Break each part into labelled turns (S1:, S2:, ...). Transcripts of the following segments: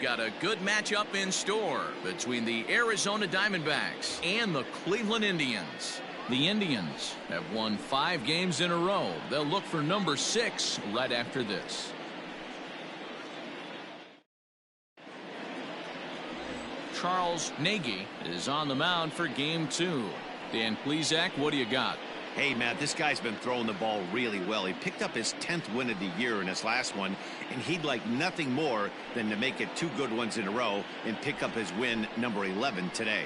S1: Got a good matchup in store between the Arizona Diamondbacks and the Cleveland Indians. The Indians have won 5 games in a row. They'll look for number 6 right after this. Charles Nagy is on the mound for game 2. Dan Plesac, what do you got?
S2: Hey, Matt, this guy's been throwing the ball really well. He picked up his 10th win of the year in his last one, and he'd like nothing more than to make it 2 good ones in a row and pick up his win number 11 today.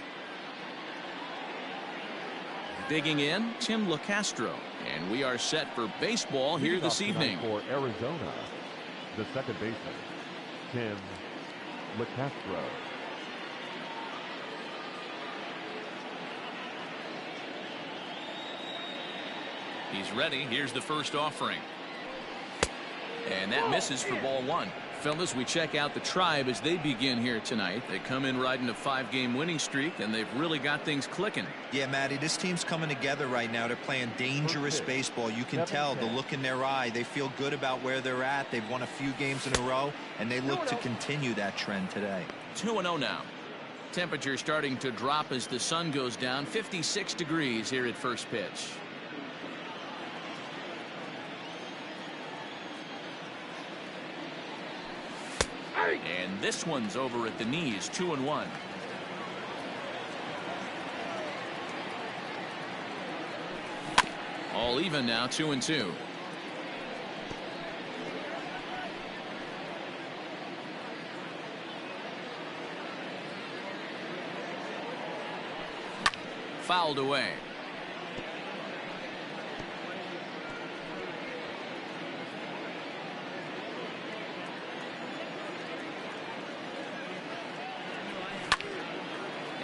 S1: Digging in, Tim LaCastro, and we are set for baseball here this evening.
S3: For Arizona, the second baseman, Tim LaCastro.
S1: He's ready. Here's the first offering. And that misses for ball 1. Fellas, we check out the Tribe as they begin here tonight. They come in riding a 5-game winning streak, and they've really got things clicking.
S4: Yeah, Matty, this team's coming together right now. They're playing dangerous baseball. You can tell the look in their eye. They feel good about where they're at. They've won a few games in a row, and they look to continue that trend today.
S1: 2-0 now. Temperature starting to drop as the sun goes down. 56 degrees here at first pitch. And this one's over at the knees, 2-1. All even now, 2-2. Fouled away.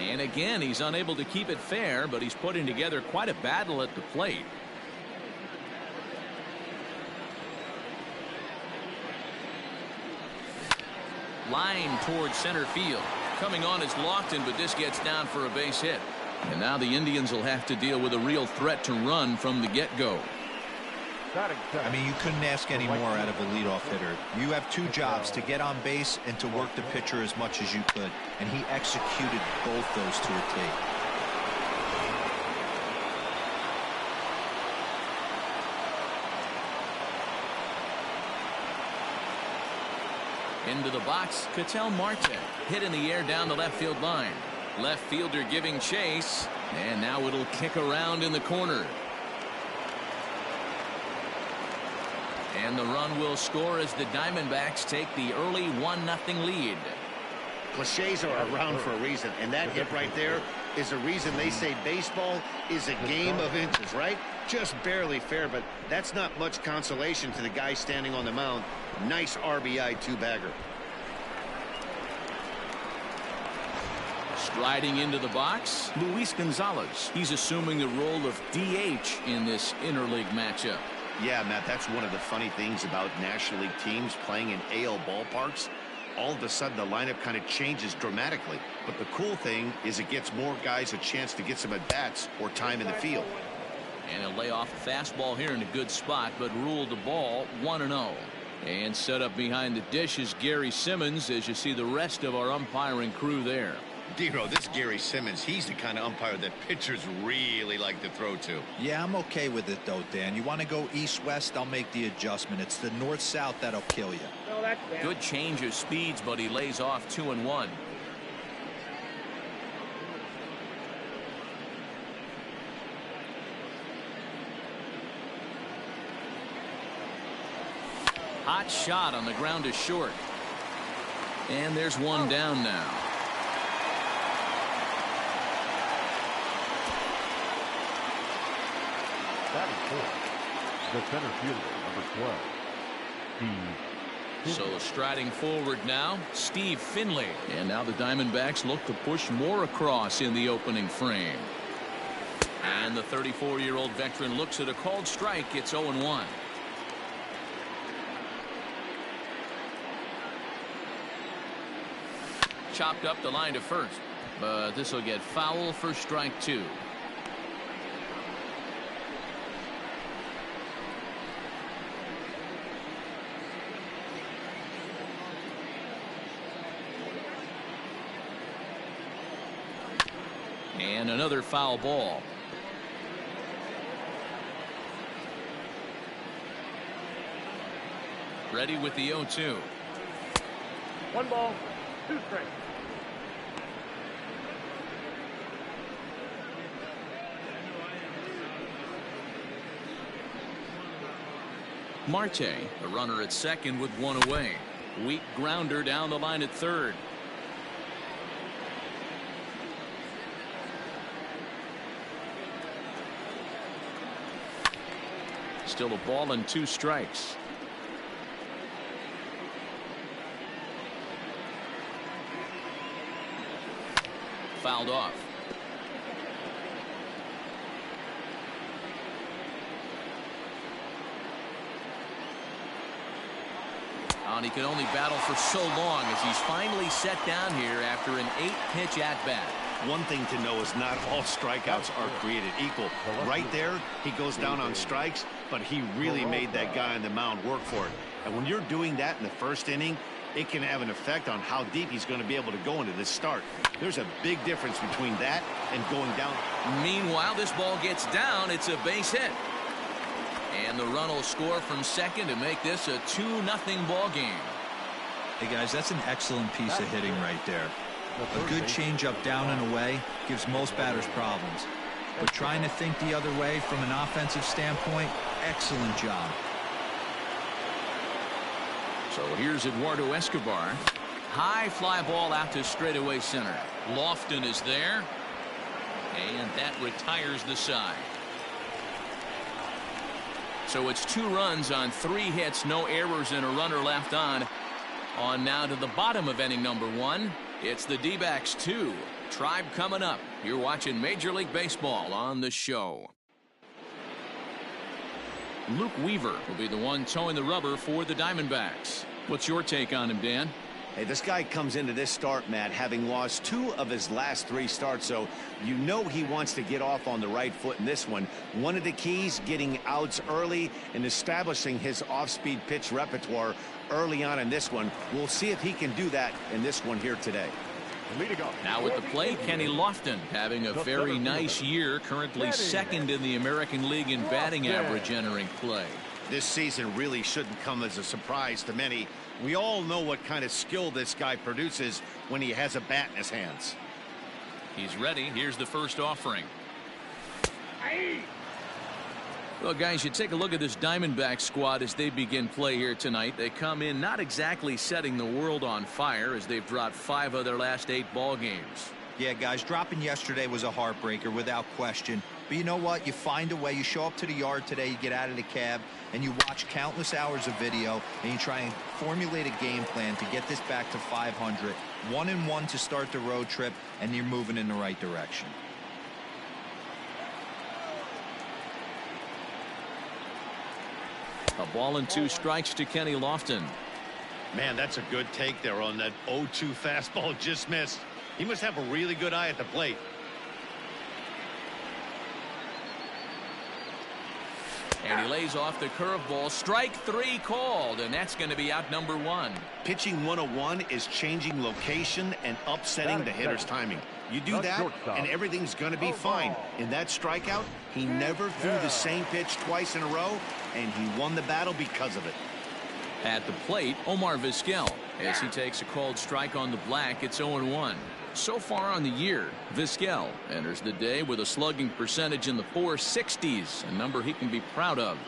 S1: And again, he's unable to keep it fair, but he's putting together quite a battle at the plate. Line towards center field. Coming on is Lofton, but this gets down for a base hit. And now the Indians will have to deal with a real threat to run from the get-go.
S4: I mean, you couldn't ask any more out of a leadoff hitter. You have 2 jobs, to get on base and to work the pitcher as much as you could. And he executed both those to a T.
S1: Into the box, Ketel Marte. Hit in the air down the left field line. Left fielder giving chase. And now it'll kick around in the corner. And the run will score as the Diamondbacks take the early 1-0 lead.
S2: Cliches are around for a reason, and that hit right there is a reason they say baseball is a game of inches, right? Just barely fair, but that's not much consolation to the guy standing on the mound. Nice RBI 2-bagger.
S1: Striding into the box, Luis Gonzalez. He's assuming the role of DH in this interleague matchup.
S2: Yeah, Matt, that's one of the funny things about National League teams playing in AL ballparks. All of a sudden, the lineup kind of changes dramatically. But the cool thing is it gets more guys a chance to get some at-bats or time in the field.
S1: And he'll lay off a fastball here in a good spot, but ruled the ball 1-0. And set up behind the dish is Gary Simmons as you see the rest of our umpiring crew there.
S2: Dero, this Gary Simmons, he's the kind of umpire that pitchers really like to throw to.
S4: Yeah, I'm okay with it, though, Dan. You want to go east-west, I'll make the adjustment. It's the north-south that'll kill you.
S1: Good change of speeds, but he lays off 2-1. Hot shot on the ground is short. And there's one down now.
S3: The center fielder, number 12, Steve.
S1: So striding forward now, Steve Finley. And now the Diamondbacks look to push more across in the opening frame. And the 34-year-old veteran looks at a called strike. It's 0-1. Chopped up the line to first, but this will get foul for strike 2. And another foul ball. Ready with the 0-2.
S3: 1 ball, 2 strikes.
S1: Marte, a runner at second with 1 away. Weak grounder down the line at third. Still a ball and 2 strikes. Fouled off. And he could only battle for so long as he's finally set down here after an 8-pitch at-bat.
S2: One thing to know is not all strikeouts are created equal. Right there, he goes down on strikes, but he really made that guy on the mound work for it. And when you're doing that in the first inning, it can have an effect on how deep he's going to be able to go into this start. There's a big difference between that and going down.
S1: Meanwhile, this ball gets down. It's a base hit. And the run will score from second to make this a 2-0 ball game.
S4: Hey, guys, that's an excellent piece of hitting right there. A good changeup down and away gives most batters problems. But trying to think the other way from an offensive standpoint, excellent job.
S1: So here's Eduardo Escobar. High fly ball out to straightaway center. Lofton is there. And that retires the side. So it's 2 runs on 3 hits, no errors, and a runner left on. On now to the bottom of inning number 1. It's the D-backs 2. Tribe coming up. You're watching Major League Baseball on the show. Luke Weaver will be the one towing the rubber for the Diamondbacks. What's your take on him, Dan?
S2: Hey, this guy comes into this start, Matt, having lost 2 of his last 3 starts, so you know he wants to get off on the right foot in this one. One of the keys, getting outs early and establishing his off-speed pitch repertoire early on in this one. We'll see if he can do that in this one here today.
S1: Now at the plate, Kenny Lofton having a very nice year, currently second in the American League in batting average entering play.
S2: This season really shouldn't come as a surprise to many. We all know what kind of skill this guy produces when he has a bat in his hands.
S1: He's ready. Here's the first offering. Well, guys, you take a look at this Diamondback squad as they begin play here tonight. They come in not exactly setting the world on fire as they've dropped 5 of their last 8 ball games.
S4: Yeah, guys, dropping yesterday was a heartbreaker without question. But you know what? You find a way. You show up to the yard today, you get out of the cab, and you watch countless hours of video, and you try and formulate a game plan to get this back to 500. 1-1 to start the road trip, and you're moving in the right direction.
S1: A ball and 2 strikes to Kenny Lofton.
S2: Man, that's a good take there on that 0-2 fastball just missed. He must have a really good eye at the plate.
S1: And he lays off the curveball. Strike 3 called, and that's going to be out number 1.
S2: Pitching 101 is changing location and upsetting the hitter's timing. You do that, and everything's going to be fine. In that strikeout, he never threw the same pitch twice in a row, and he won the battle because of it.
S1: At the plate, Omar Vizquel, as he takes a called strike on the black. It's 0-1. So far on the year, Vizquel enters the day with a slugging percentage in the 460s, a number he can be proud of.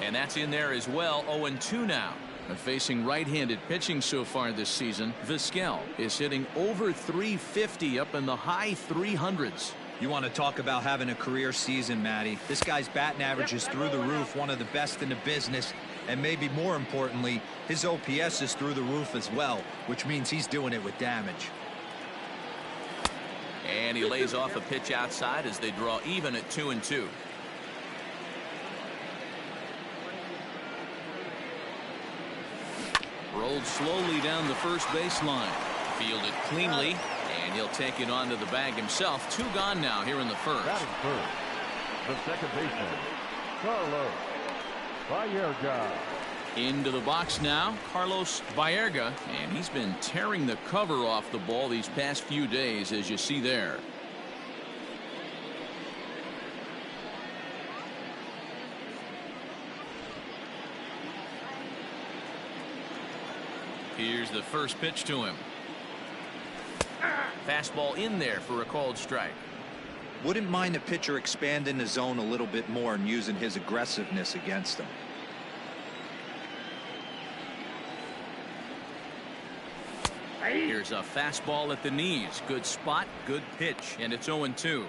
S1: And that's in there as well. 0-2 now. And facing right-handed pitching so far this season, Vizquel is hitting over 350, up in the high 300s.
S4: You want to talk about having a career season, Matty. This guy's batting average is through the roof, one of the best in the business. And maybe more importantly, his OPS is through the roof as well, which means he's doing it with damage.
S1: And he lays off a pitch outside as they draw even at 2-2. Rolled slowly down the first baseline. Fielded cleanly, and he'll take it onto the bag himself. 2 gone now here in the first.
S3: Batting first, the second baseman, Carlos Baerga.
S1: Into the box now, Carlos Baerga, and he's been tearing the cover off the ball these past few days, as you see there. Here's the first pitch to him. Fastball in there for a called strike.
S4: Wouldn't mind a pitcher expanding the zone a little bit more and using his aggressiveness against him.
S1: Here's a fastball at the knees. Good spot, good pitch, and it's 0-2.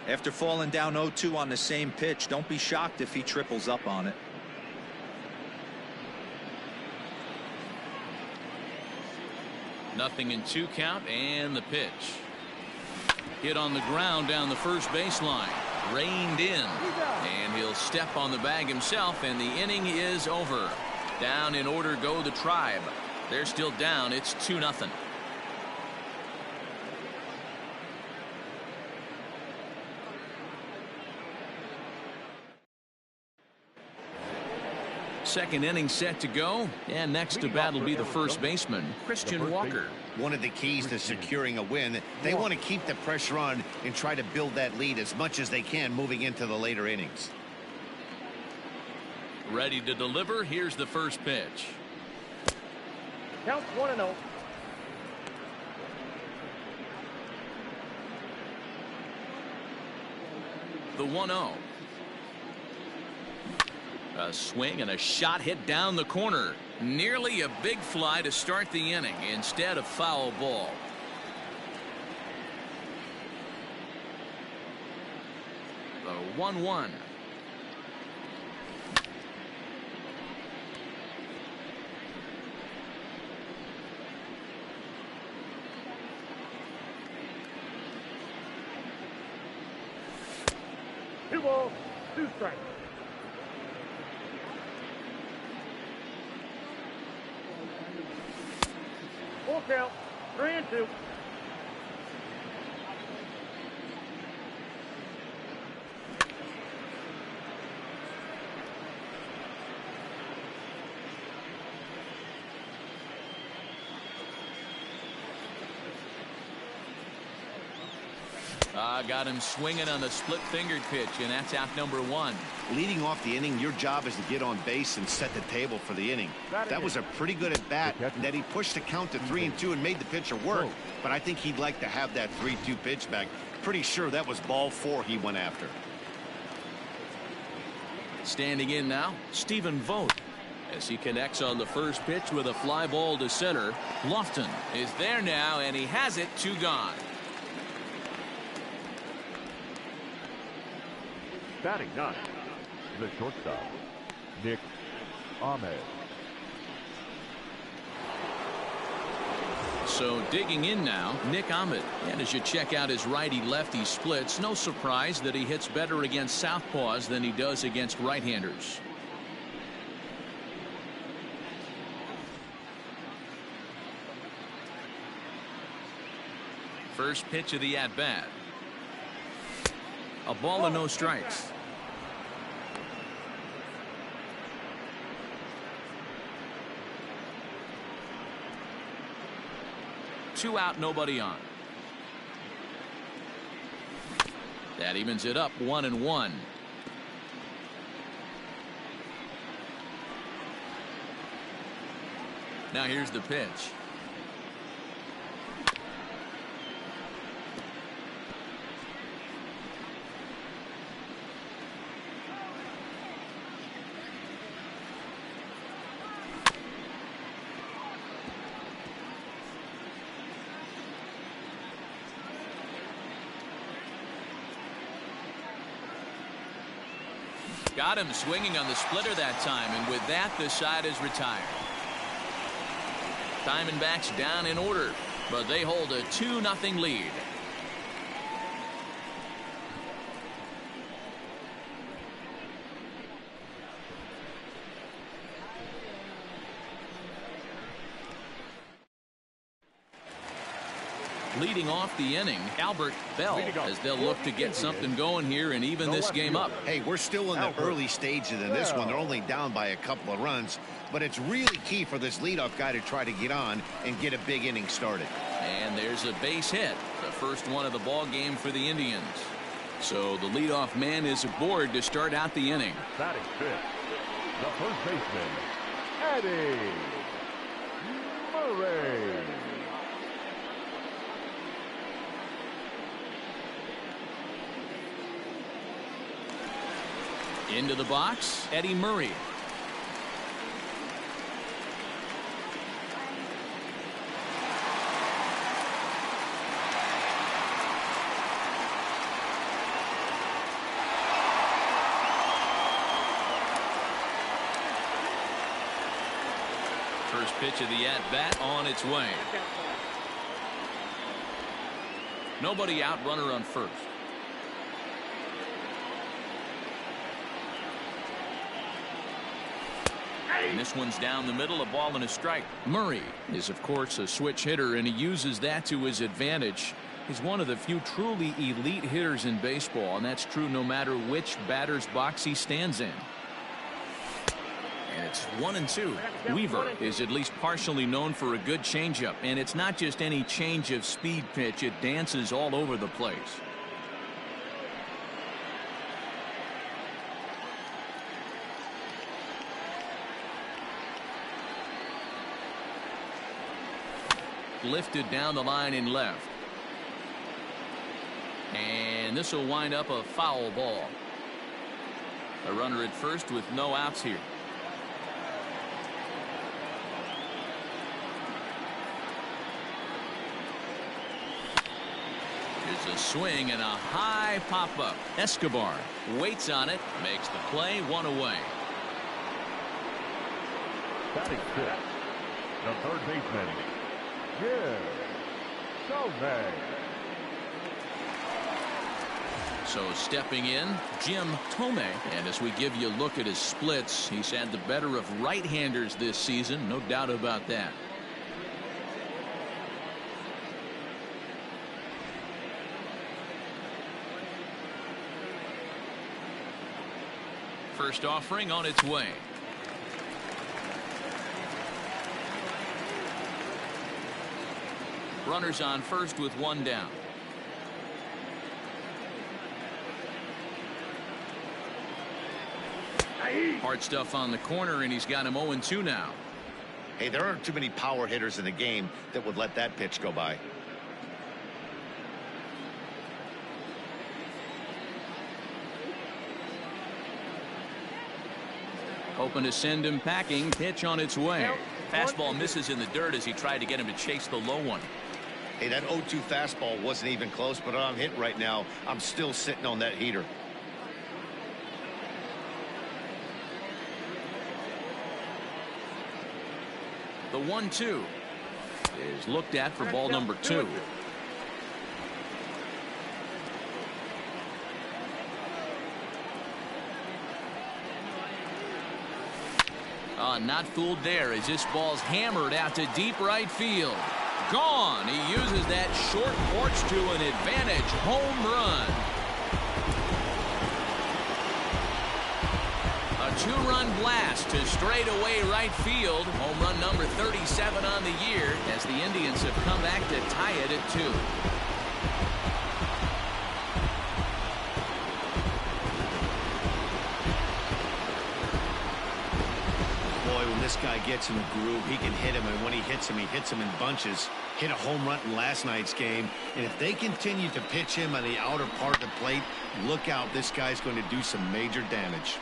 S4: After falling down 0-2 on the same pitch, don't be shocked if he triples up on it.
S1: Nothing in 2 count, and the pitch. Hit on the ground down the first baseline. Reined in, and he'll step on the bag himself, and the inning is over. Down in order go the Tribe. They're still down. It's 2-0. Second inning set to go, and next to bat will be the first baseman, Christian Walker.
S2: One of the keys to securing a win, they want to keep the pressure on and try to build that lead as much as they can moving into the later innings.
S1: Ready to deliver. Here's the first pitch.
S3: Count 1-0.
S1: The 1-0. A swing and a shot hit down the corner. Nearly a big fly to start the inning. Instead, a foul ball. The 1-1.
S3: Two balls, 2 strikes. Full count, 3-2.
S1: Got him swinging on the split-fingered pitch, and that's out number 1.
S2: Leading off the inning, your job is to get on base and set the table for the inning. That was a pretty good at bat, and that he pushed the count to 3-2 and made the pitcher work. But I think he'd like to have that 3-2 pitch back. Pretty sure that was ball 4 he went after.
S1: Standing in now, Stephen Vogt, as he connects on the first pitch with a fly ball to center. Lofton is there now, and he has it. 2 gone.
S5: Batting 9, the shortstop, Nick Ahmed.
S1: So digging in now, Nick Ahmed. And as you check out his righty-lefty splits, no surprise that he hits better against southpaws than he does against right-handers. First pitch of the at-bat. A ball and no strikes. Two out, nobody on. That evens it up, 1-1. Now here's the pitch. Got him swinging on the splitter that time, and with that, the side is retired. Diamondbacks down in order, but they hold a 2-0 lead. Leading off the inning, Albert Bell, as they'll look to get something going here and even this game up.
S2: Hey, we're still in the early stages of this one. They're only down by a couple of runs, but it's really key for this leadoff guy to try to get on and get a big inning started.
S1: And there's a base hit, the first one of the ball game for the Indians. So the leadoff man is aboard to start out the inning.
S5: Batting fifth, the first baseman, Eddie Murray.
S1: Into the box, Eddie Murray. First pitch of the at-bat on its way. Nobody out, runner on first. And this one's down the middle, a ball and a strike. Murray is, of course, a switch hitter, and he uses that to his advantage. He's one of the few truly elite hitters in baseball, and that's true no matter which batter's box he stands in. And it's 1-2. Weaver is at least partially known for a good changeup, and it's not just any change of speed pitch. It dances all over the place. Lifted down the line in left. And this will wind up a foul ball. A runner at first with no outs here. Here's a swing and a high pop-up. Escobar waits on it, makes the play, one away.
S5: Batting fifth, the third baseman,
S1: So stepping in, Jim Thome. And as we give you a look at his splits, he's had the better of right-handers this season, no doubt about that. First offering on its way. Runners on first with one down. Hard stuff on the corner, and he's got him 0-2 now.
S2: Hey, there aren't too many power hitters in the game that would let that pitch go by.
S1: Hoping to send him packing. Pitch on its way. Fastball misses in the dirt as he tried to get him to chase the low one.
S2: Hey, that 0-2 fastball wasn't even close, but I'm hit right now. I'm still sitting on that heater.
S1: The 1-2 is looked at for ball number 2. Not fooled there as this ball's hammered out to deep right field. Gone. He uses that short porch to an advantage. Home run. A two-run blast to straightaway right field. Home run number 37 on the year as the Indians have come back to tie it at 2.
S2: This guy gets in the groove, he can hit him, and when he hits him in bunches. Hit a home run in last night's game, and if they continue to pitch him on the outer part of the plate, look out, this guy's going to do some major damage.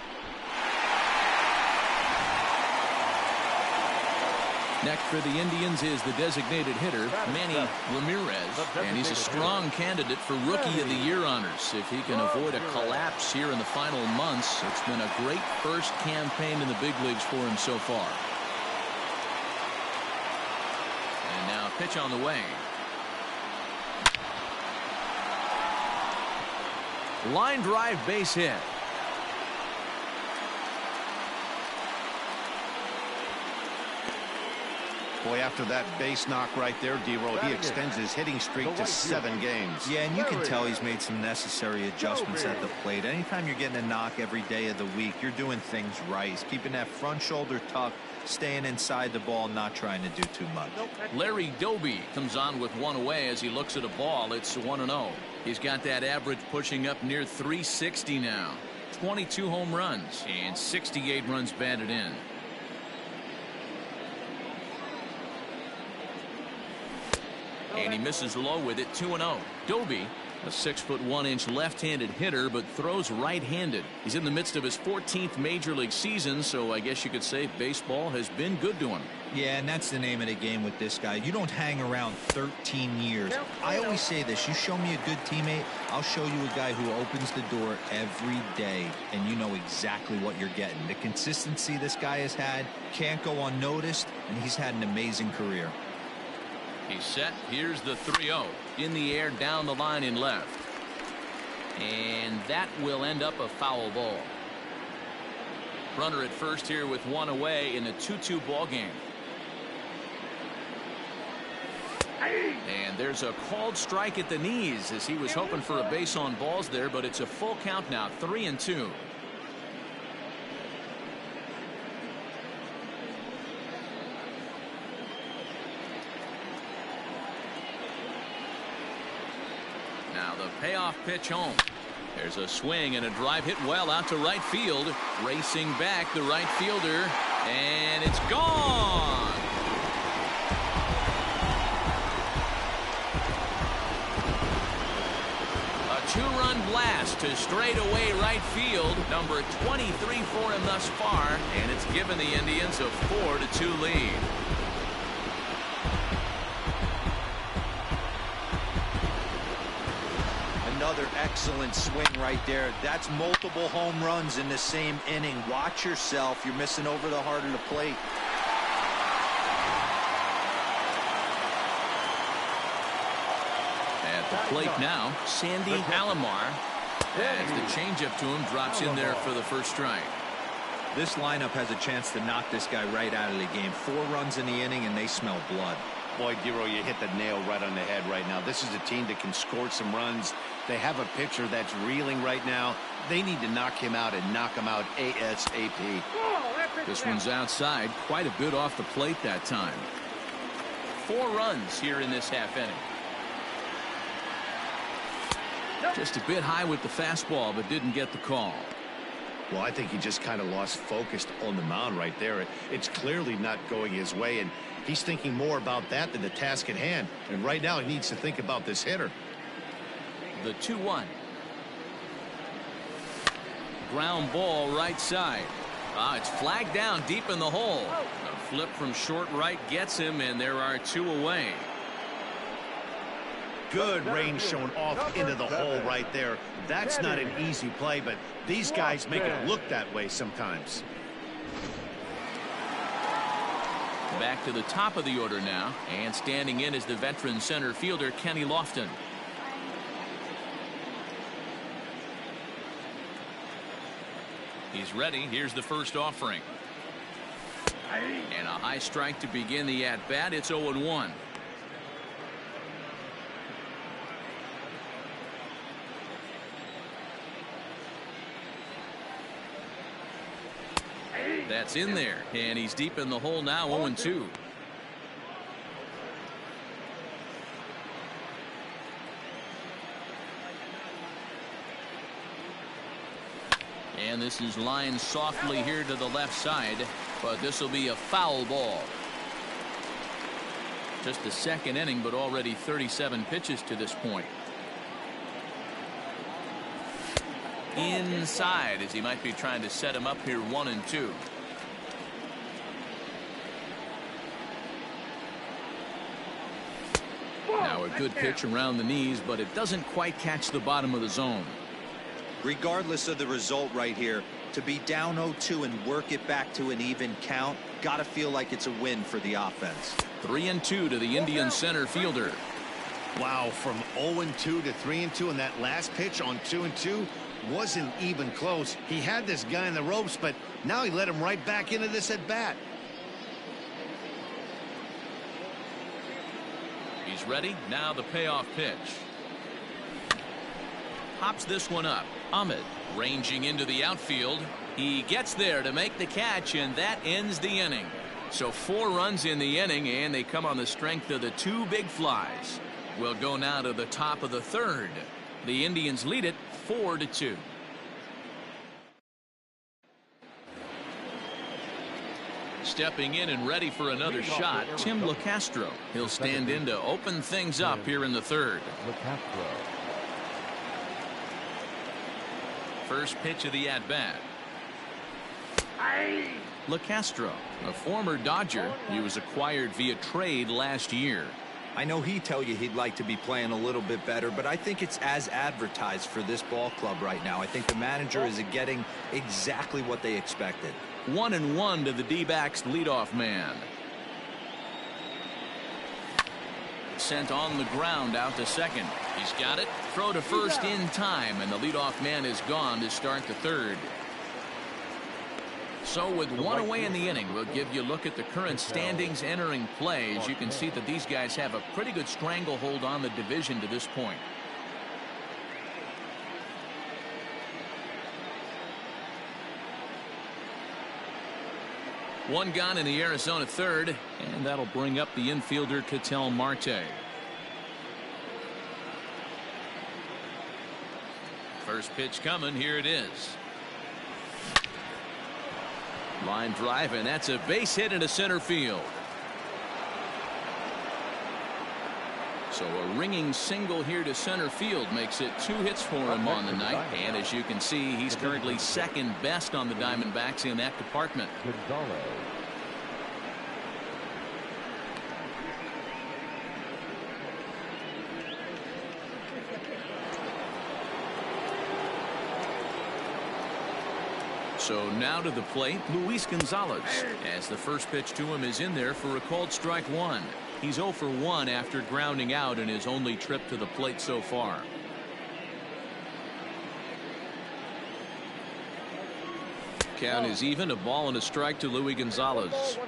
S1: Next for the Indians is the designated hitter, Manny Ramirez, and he's a strong candidate for Rookie of the Year honors. If he can avoid a collapse here in the final months, it's been a great first campaign in the big leagues for him so far. And now a pitch on the way. Line drive base hit.
S2: Boy, after that base knock right there, D-Roll, he extends his hitting streak to 7 games.
S4: Yeah, and you can tell he's made some necessary adjustments at the plate. Anytime you're getting a knock every day of the week, you're doing things right. He's keeping that front shoulder tucked, staying inside the ball, not trying to do too much.
S1: Larry Doby comes on with one away as he looks at a ball. It's 1-0. He's got that average pushing up near 360 now. 22 home runs and 68 runs batted in. And he misses low with it. 2-0. Doby, a 6'1" left-handed hitter, but throws right-handed. He's in the midst of his 14th major league season, so I guess you could say baseball has been good to him.
S4: Yeah, and that's the name of the game with this guy. You don't hang around 13 years. I always say this: you show me a good teammate, I'll show you a guy who opens the door every day, and you know exactly what you're getting. The consistency this guy has had can't go unnoticed, and he's had an amazing career.
S1: He's set. Here's the 3-0. In the air, down the line in left. And that will end up a foul ball. Runner at first here with one away in a 2-2 ball game. And there's a called strike at the knees as he was hoping for a base on balls there, but it's a full count now. 3-2. Now the payoff pitch home. There's a swing and a drive hit well out to right field. Racing back the right fielder, and it's gone. A two-run blast to straightaway right field. Number 23 for him thus far, and it's given the Indians a 4-2 lead.
S4: Another excellent swing right there. That's multiple home runs in the same inning. Watch yourself. You're missing over the heart of the plate.
S1: At the plate now, Sandy Alomar. As the changeup to him drops in there for the first strike.
S4: This lineup has a chance to knock this guy right out of the game. 4 runs in the inning, and they smell blood.
S2: Boy, Dero, you hit the nail right on the head right now. This is a team that can score some runs. They have a pitcher that's reeling right now. They need to knock him out and knock him out ASAP.
S1: This one's outside, quite a bit off the plate that time. 4 runs here in this half inning. Just a bit high with the fastball, but didn't get the call.
S2: Well, I think he just kind of lost focus on the mound right there. It's clearly not going his way, and he's thinking more about that than the task at hand. And right now he needs to think about this hitter.
S1: The 2-1. Ground ball right side. It's flagged down deep in the hole. A flip from short right gets him, and there are 2 away.
S2: Good range shown off into the hole right there. That's not an easy play, but these guys make it look that way sometimes.
S1: Back to the top of the order now, and standing in is the veteran center fielder Kenny Lofton. He's ready. Here's the first offering. And a high strike to begin the at-bat. It's 0-1. That's in there, and he's deep in the hole now. 0-2. And this is lined softly here to the left side, but this will be a foul ball. Just the second inning, but already 37 pitches to this point. Inside, as he might be trying to set him up here. 1-2. Now a good pitch around the knees, but it doesn't quite catch the bottom of the zone.
S4: Regardless of the result right here, to be down 0-2 and work it back to an even count, gotta feel like it's a win for the offense.
S1: 3-2 to the Indian center fielder.
S2: Wow, from 0-2 to 3-2, and that last pitch on 2-2 wasn't even close. He had this guy in the ropes, but now he let him right back into this at bat.
S1: He's ready. Now the payoff pitch. Hops this one up. Ahmed ranging into the outfield. He gets there to make the catch, and that ends the inning. So 4 runs in the inning, and they come on the strength of the 2 big flies. We'll go now to the top of the 3rd. The Indians lead it 4-2. Stepping in and ready for another shot, Tim LeCastro. He'll stand in to open things up here in the 3rd. First pitch of the at-bat. LeCastro, a former Dodger. He was acquired via trade last year.
S4: I know he'd tell you he'd like to be playing a little bit better, but I think it's as advertised for this ball club right now. I think the manager is getting exactly what they expected.
S1: 1-1 to the D-backs leadoff man. Sent on the ground out to second. He's got it. Throw to first in time, and the leadoff man is gone to start the 3rd. So with 1 away in the inning, we'll give you a look at the current standings entering play. As you can see that these guys have a pretty good stranglehold on the division to this point. One gone in the Arizona 3rd, and that'll bring up the infielder Ketel Marte. First pitch coming. Here it is. Line drive, and that's a base hit into center field. So a ringing single here to center field makes it 2 hits for him on the night. And as you can see, he's currently second best on the Diamondbacks in that department. So now to the plate, Luis Gonzalez, as the first pitch to him is in there for a called strike 1. He's 0 for 1 after grounding out in his only trip to the plate so far. Count is even, a ball and a strike to Luis Gonzalez.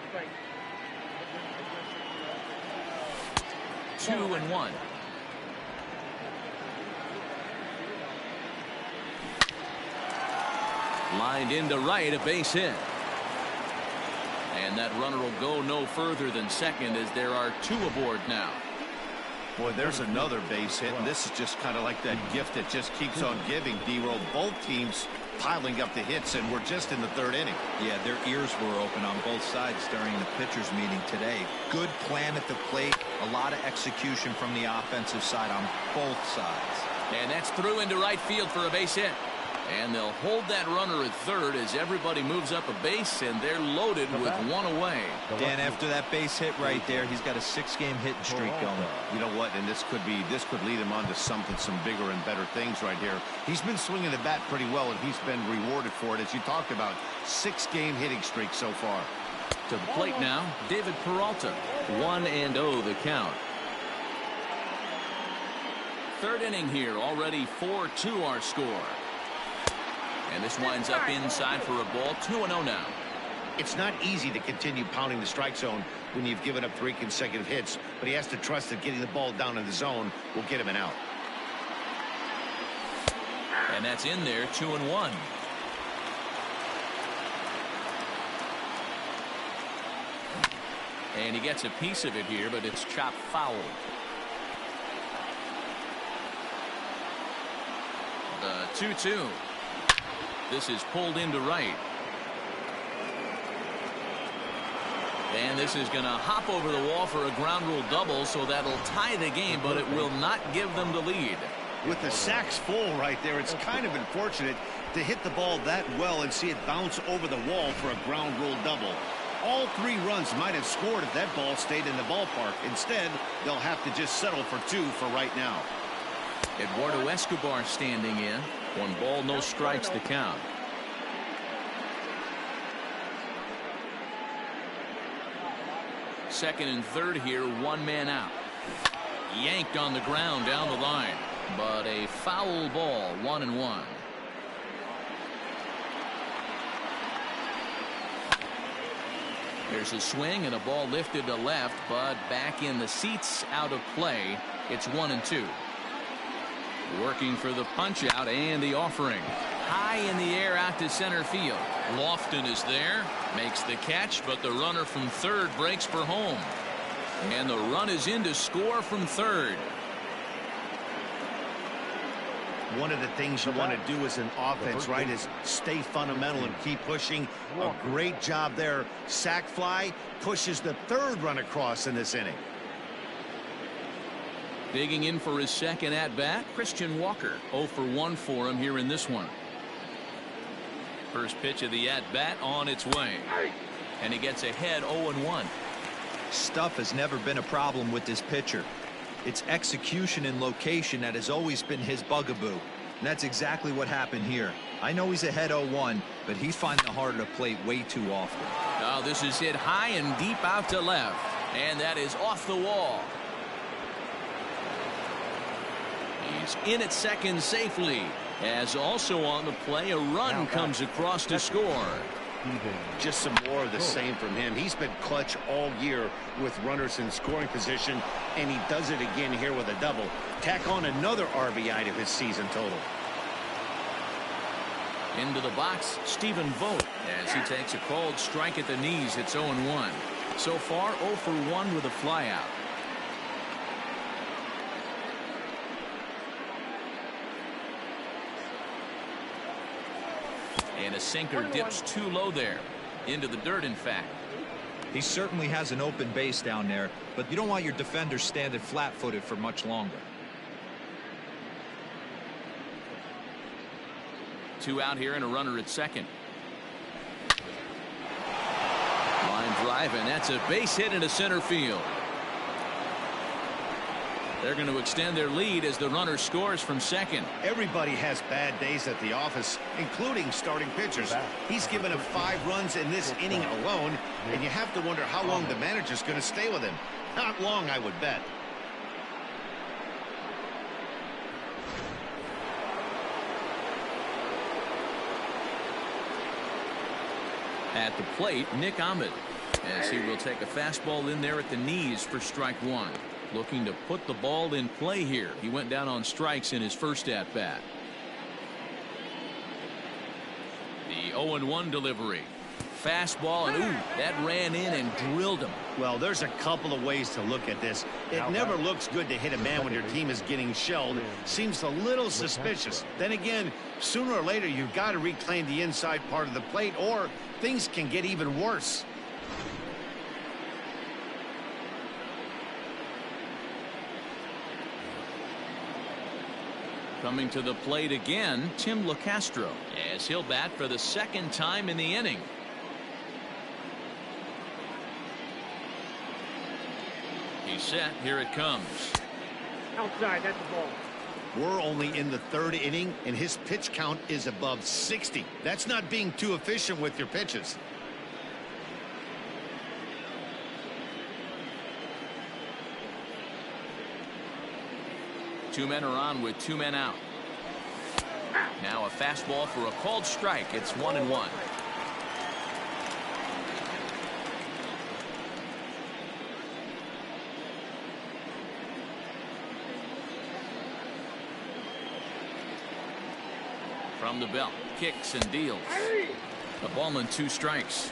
S1: 2-1. Lined into right, a base hit. And that runner will go no further than second as there are 2 aboard now.
S2: Boy, there's another base hit, and this is just kind of like that gift that just keeps on giving, D-Roll. Both teams piling up the hits, and we're just in the 3rd inning.
S4: Yeah, their ears were open on both sides during the pitchers meeting today. Good plan at the plate, a lot of execution from the offensive side on both sides.
S1: And that's through into right field for a base hit. And they'll hold that runner at 3rd as everybody moves up a base, and they're loaded with 1 away.
S4: Dan, after that base hit right there, he's got a 6-game hitting streak going.
S2: You know what? And this could lead him on to some bigger and better things right here. He's been swinging the bat pretty well, and he's been rewarded for it, as you talked about. 6-game hitting streak so far.
S1: To the plate now, David Peralta. 1-0 the count. 3rd inning here, already 4-2 our score. And this winds up inside for a ball. 2-0 now.
S2: It's not easy to continue pounding the strike zone when you've given up 3 consecutive hits, but he has to trust that getting the ball down in the zone will get him an out.
S1: And that's in there. 2-1. And he gets a piece of it here, but it's chopped foul. The 2-2. This is pulled into right. And this is going to hop over the wall for a ground rule double, so that'll tie the game, but it will not give them the lead.
S2: With the sacks full right there, it's kind of unfortunate to hit the ball that well and see it bounce over the wall for a ground rule double. All 3 runs might have scored if that ball stayed in the ballpark. Instead, they'll have to just settle for 2 for right now.
S1: Eduardo Escobar standing in. 1 ball, no strikes to count. Second and 3rd here, 1 man out. Yanked on the ground down the line, but a foul ball. 1-1. There's a swing and a ball lifted to left, but back in the seats, out of play. It's 1-2. Working for the punch out and the offering. High in the air out to center field. Lofton is there, makes the catch, but the runner from third breaks for home. And the run is in to score from third.
S2: One of the things you want to do as an offense, right, is stay fundamental and keep pushing. A great job there. Sac fly pushes the third run across in this inning.
S1: Digging in for his second at-bat, Christian Walker. 0 for 1 for him here in this one. First pitch of the at-bat on its way. And he gets ahead 0-1.
S4: Stuff has never been a problem with this pitcher. It's execution and location that has always been his bugaboo. And that's exactly what happened here. I know he's ahead 0-1, but he's finding the heart of the plate way too often.
S1: Oh, this is hit high and deep out to left. And that is off the wall. He's in at second safely. As also on the play, a run comes across to score.
S2: Just some more of the same from him. He's been clutch all year with runners in scoring position, and he does it again here with a double. Tack on another RBI to his season total.
S1: Into the box, Stephen Vogt, as he takes a called strike at the knees. It's 0-1. So far, 0 for 1 with a flyout. And a sinker dips too low there. Into the dirt, in fact.
S4: He certainly has an open base down there, but you don't want your defenders standing flat-footed for much longer.
S1: 2 out here and a runner at second. Line drive, and that's a base hit into center field. They're going to extend their lead as the runner scores from second.
S2: Everybody has bad days at the office, including starting pitchers. He's given up 5 runs in this inning alone, and you have to wonder how long the manager's going to stay with him. Not long, I would bet.
S1: At the plate, Nick Ahmed, as he will take a fastball in there at the knees for strike 1. Looking to put the ball in play here. He went down on strikes in his first at-bat. The 0-1 delivery. Fastball, and ooh, that ran in and drilled him.
S2: Well, there's a couple of ways to look at this. It never looks good to hit a man when your team is getting shelled. Seems a little suspicious. Then again, sooner or later, you've got to reclaim the inside part of the plate, or things can get even worse.
S1: Coming to the plate again, Tim LeCastro, as he'll bat for the second time in the inning. He's set. Here it comes.
S3: Outside, that's the ball.
S2: We're only in the 3rd inning, and his pitch count is above 60. That's not being too efficient with your pitches.
S1: Two men are on with 2 men out. Now a fastball for a called strike. It's 1-1. From the belt, kicks and deals. A ball and 2 strikes.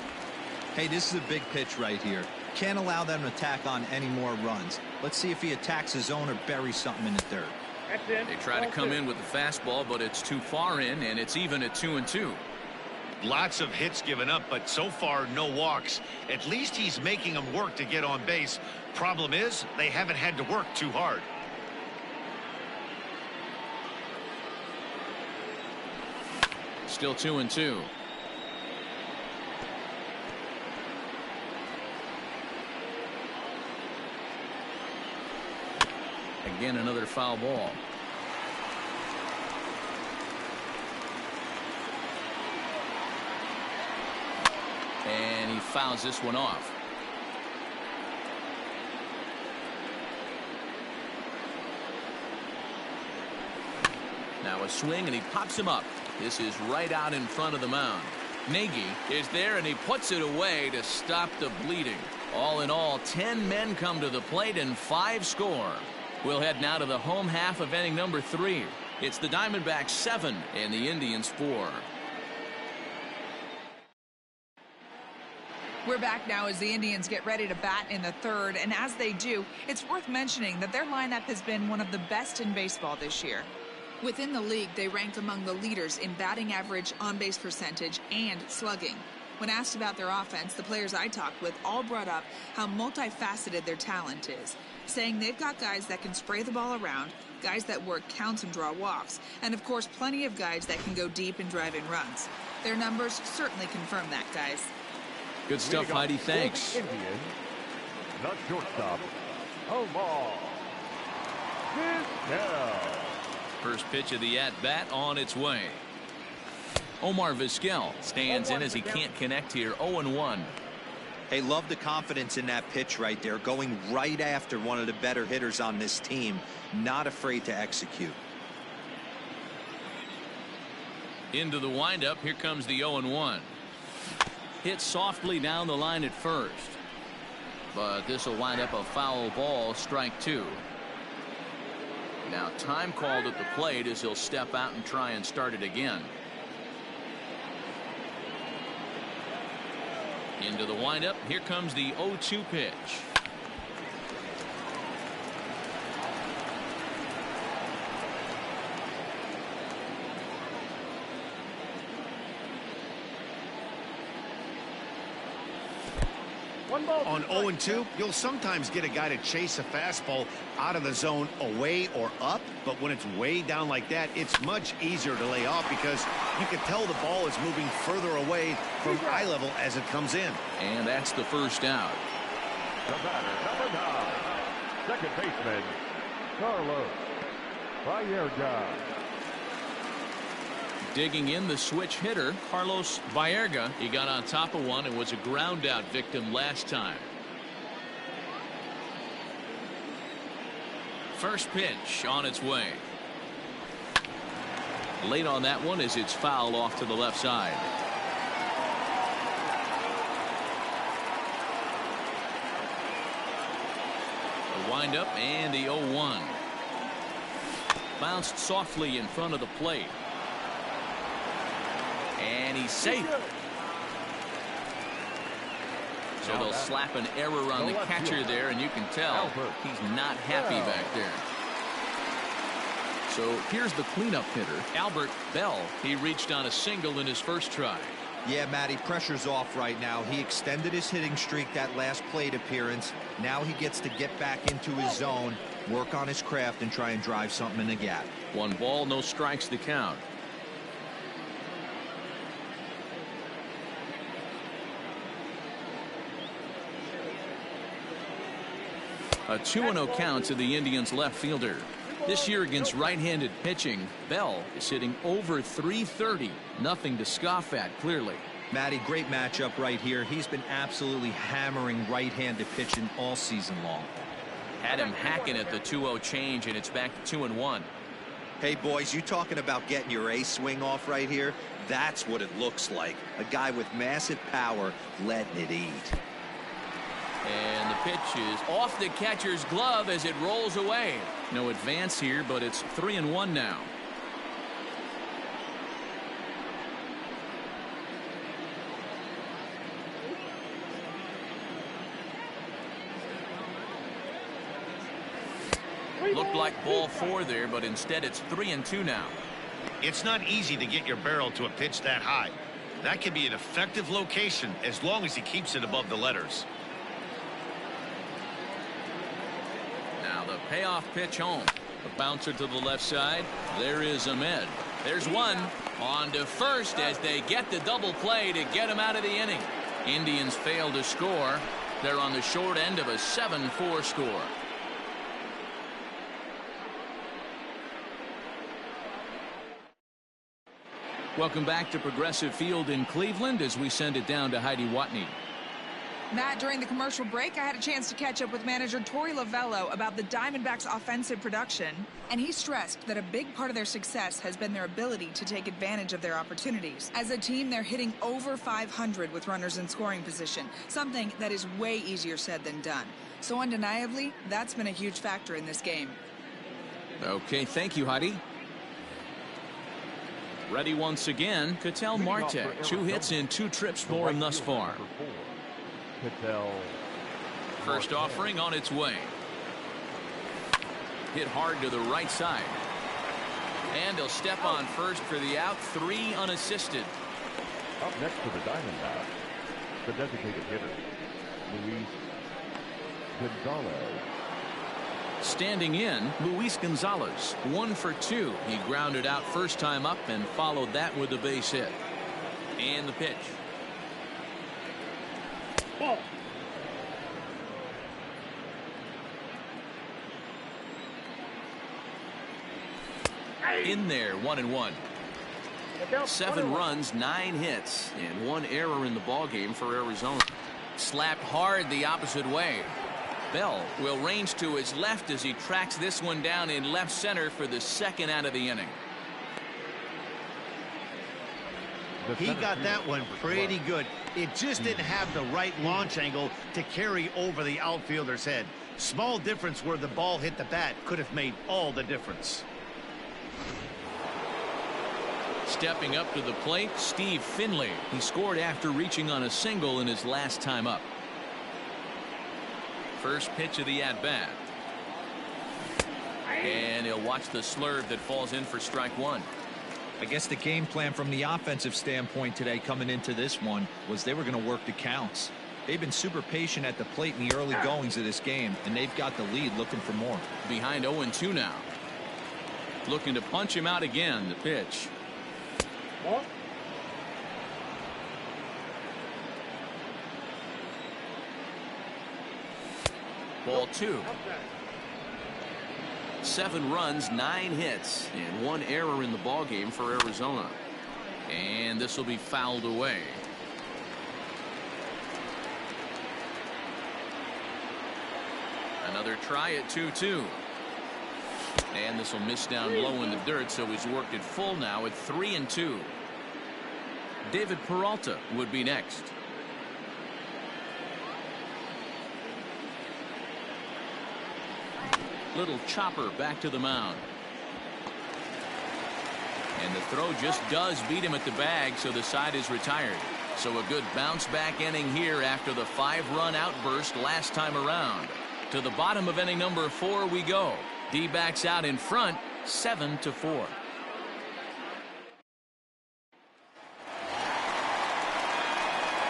S4: Hey, this is a big pitch right here. Can't allow them to tack on any more runs. Let's see if he attacks his zone or buries something in the dirt.
S3: That's it.
S1: They try to come in with the fastball, but it's too far in, and it's even at 2-2.
S2: Lots of hits given up, but so far no walks. At least he's making them work to get on base. Problem is, they haven't had to work too hard.
S1: Still 2-2. Again, another foul ball. And he fouls this one off. Now a swing, and he pops him up. This is right out in front of the mound. Nagy is there, and he puts it away to stop the bleeding. All in all, 10 men come to the plate and 5 score. We'll head now to the home half of inning number 3. It's the Diamondbacks 7 and the Indians 4.
S6: We're back now as the Indians get ready to bat in the 3rd, and as they do, it's worth mentioning that their lineup has been one of the best in baseball this year. Within the league, they rank among the leaders in batting average, on-base percentage, and slugging. When asked about their offense, the players I talked with all brought up how multifaceted their talent is, saying they've got guys that can spray the ball around, guys that work counts and draw walks, and of course plenty of guys that can go deep and drive in runs. Their numbers certainly confirm that, guys.
S1: Good stuff, Heidi. Thanks.
S5: Indians, the shortstop, Omar Vizquel.
S1: First pitch of the at-bat on its way. Omar Vizquel stands in as he can't connect here. 0-1.
S4: Hey, love the confidence in that pitch right there, going right after one of the better hitters on this team, not afraid to execute.
S1: Into the windup. Here comes the 0-1. Hit softly down the line at first, but this will wind up a foul ball. Strike 2. Now time called at the plate as he'll step out and try and start it again. Into the windup. Here comes the 0-2 pitch.
S2: On 0-2, you'll sometimes get a guy to chase a fastball out of the zone away or up, but when it's way down like that, it's much easier to lay off because you can tell the ball is moving further away from eye level as it comes in.
S1: And that's the first out.
S5: The batter, number 9, second baseman, Carlos Baerga.
S1: Digging in, the switch hitter, Carlos Baerga. He got on top of one and was a ground out victim last time. First pitch on its way. Late on that one as it's fouled off to the left side. The windup and the 0-1. Bounced softly in front of the plate. And he's safe. So they'll slap an error on the catcher there, and you can tell he's not happy back there. So here's the cleanup hitter, Albert Bell. He reached on a single in his first try.
S4: Yeah, Matty, pressure's off right now. He extended his hitting streak that last plate appearance. Now he gets to get back into his zone, work on his craft, and try and drive something in the gap. 1
S1: ball, no strikes to count. A 2-0 count to the Indians left fielder. This year against right-handed pitching, Bell is hitting over .330. Nothing to scoff at, clearly.
S4: Matty, great matchup right here. He's been absolutely hammering right-handed pitching all season long.
S1: Had him hacking at the 2-0 change, and it's back to 2-1.
S4: Hey, boys, you talking about getting your ace swing off right here? That's what it looks like. A guy with massive power letting it eat.
S1: And the pitch is off the catcher's glove as it rolls away. No advance here, but it's 3-1 now. Looked like ball 4 there, but instead it's 3-2 now.
S2: It's not easy to get your barrel to a pitch that high. That can be an effective location as long as he keeps it above the letters.
S1: Now the payoff pitch home. A bouncer to the left side. There is Ahmed. There's one. On to first as they get the double play to get him out of the inning. Indians fail to score. They're on the short end of a 7-4 score. Welcome back to Progressive Field in Cleveland as we send it down to Heidi Watney.
S6: Matt, during the commercial break, I had a chance to catch up with manager Torey Lavello about the Diamondbacks' offensive production, and he stressed that a big part of their success has been their ability to take advantage of their opportunities. As a team, they're hitting over 500 with runners in scoring position, something that is way easier said than done. So undeniably, that's been a huge factor in this game.
S1: Okay, thank you, Heidi. Ready once again, Ketel Marte. 2 hits in 2 trips for him thus far. First offering on its way. Hit hard to the right side. And he'll step on first for the out. 3 unassisted.
S5: Up next to the Diamondbacks, the designated hitter, Luis Gonzalez.
S1: Standing in, Luis Gonzalez. 1 for 2. He grounded out first time up and followed that with a base hit. And the pitch.
S3: Ball.
S1: In there, 1-1. 7 runs, 9 hits, and 1 error in the ballgame for Arizona. Slapped hard the opposite way. Bell will range to his left as he tracks this one down in left center for the 2nd out of the inning.
S2: He got that one pretty good. It just didn't have the right launch angle to carry over the outfielder's head. Small difference where the ball hit the bat could have made all the difference.
S1: Stepping up to the plate, Steve Finley. He scored after reaching on a single in his last time up. First pitch of the at-bat. And he'll watch the slurve that falls in for strike 1.
S4: I guess the game plan from the offensive standpoint today coming into this one was they were going to work the counts. They've been super patient at the plate in the early goings of this game, and they've got the lead looking for more.
S1: Behind 0-2 now. Looking to punch him out again. The pitch.
S3: Ball.
S1: Ball 2. 7 runs, 9 hits, and 1 error in the ballgame for Arizona. And this will be fouled away. Another try at 2-2. And this will miss down low in the dirt, so he's worked it full now at 3-2. David Peralta would be next. Little chopper back to the mound. And the throw just does beat him at the bag, so the side is retired. So a good bounce back inning here after the 5-run outburst last time around. To the bottom of inning number 4 we go. D-backs out in front, 7-4.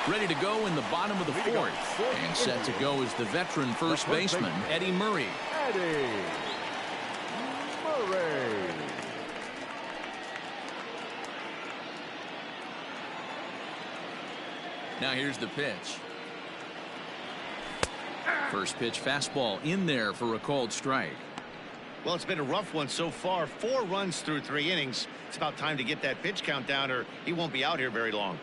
S1: Ready to go in the bottom of the 4th. And set to go is the veteran first baseman, Eddie Murray.
S5: Eddie Murray.
S1: Now here's the pitch. First pitch fastball in there for a called strike.
S2: Well, it's been a rough one so far. 4 runs through 3 innings. It's about time to get that pitch count down or he won't be out here very long.